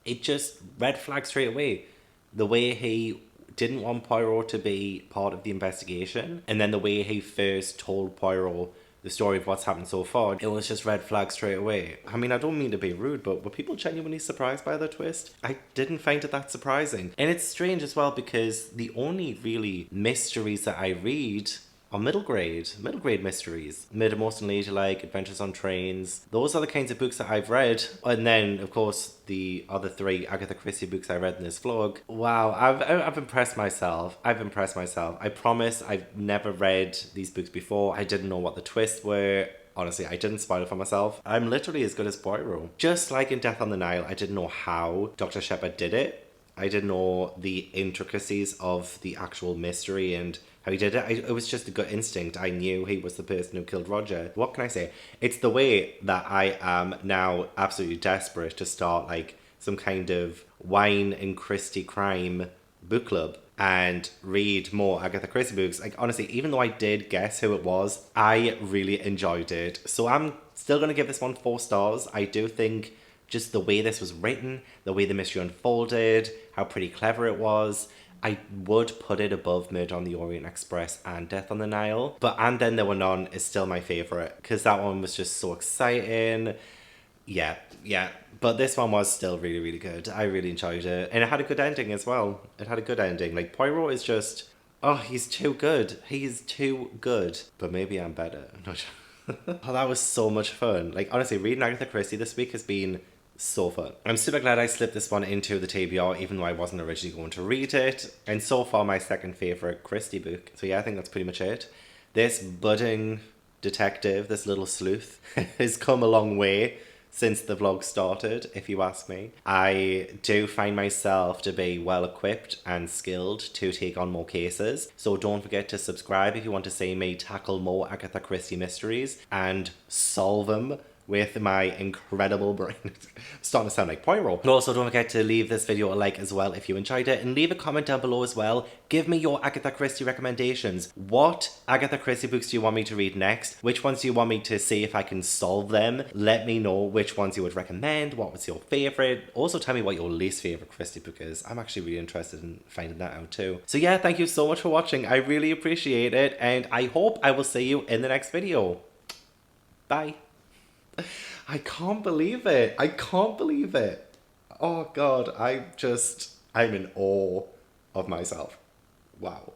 [SPEAKER 1] it just red flagged straight away. The way he didn't want Poirot to be part of the investigation, and then the way he first told Poirot the story of what's happened so far, it was just red flag straight away. I mean, I don't mean to be rude, but were people genuinely surprised by the twist? I didn't find it that surprising. And it's strange as well because the only really mysteries that I read or middle grade mysteries. Murder Most and Ladylike, Adventures on Trains. Those are the kinds of books that I've read. And then, of course, the other 3 Agatha Christie books I read in this vlog. Wow, I've impressed myself. I promise I've never read these books before. I didn't know what the twists were. Honestly, I didn't spoil it for myself. I'm literally as good as Poirot. Just like in Death on the Nile, I didn't know how Dr. Shepherd did it. I didn't know the intricacies of the actual mystery and how he did it. It was just a gut instinct. I knew he was the person who killed Roger. What can I say? It's the way that I am now absolutely desperate to start like some kind of wine and Christie crime book club and read more Agatha Christie books. Like, honestly, even though I did guess who it was, I really enjoyed it. So I'm still going to give this one 4 stars. I do think just the way this was written, the way the mystery unfolded, how pretty clever it was, I would put it above Murder on the Orient Express and Death on the Nile. But And Then There Were None is still my favourite because that one was just so exciting. Yeah. But this one was still really, really good. I really enjoyed it. And it had a good ending as well. Like, Poirot is just, oh, he's too good. He's too good. But maybe I'm better. I'm not sure. Oh, that was so much fun. Like, honestly, reading Agatha Christie this week has been so fun. I'm super glad I slipped this one into the TBR, even though I wasn't originally going to read it. And so far, my second favourite Christie book. So yeah, I think that's pretty much it. This budding detective, this little sleuth, has come a long way since the vlog started, if you ask me. I do find myself to be well equipped and skilled to take on more cases. So don't forget to subscribe if you want to see me tackle more Agatha Christie mysteries and solve them with my incredible brain. Starting to sound like Poirot. And also don't forget to leave this video a like as well if you enjoyed it, and leave a comment down below as well. Give me your Agatha Christie recommendations. What Agatha Christie books do you want me to read next? Which ones do you want me to see if I can solve them? Let me know which ones you would recommend. What was your favourite? Also tell me what your least favourite Christie book is. I'm actually really interested in finding that out too. So yeah, thank you so much for watching. I really appreciate it, and I hope I will see you in the next video. Bye. I can't believe it. Oh God, I'm in awe of myself. Wow.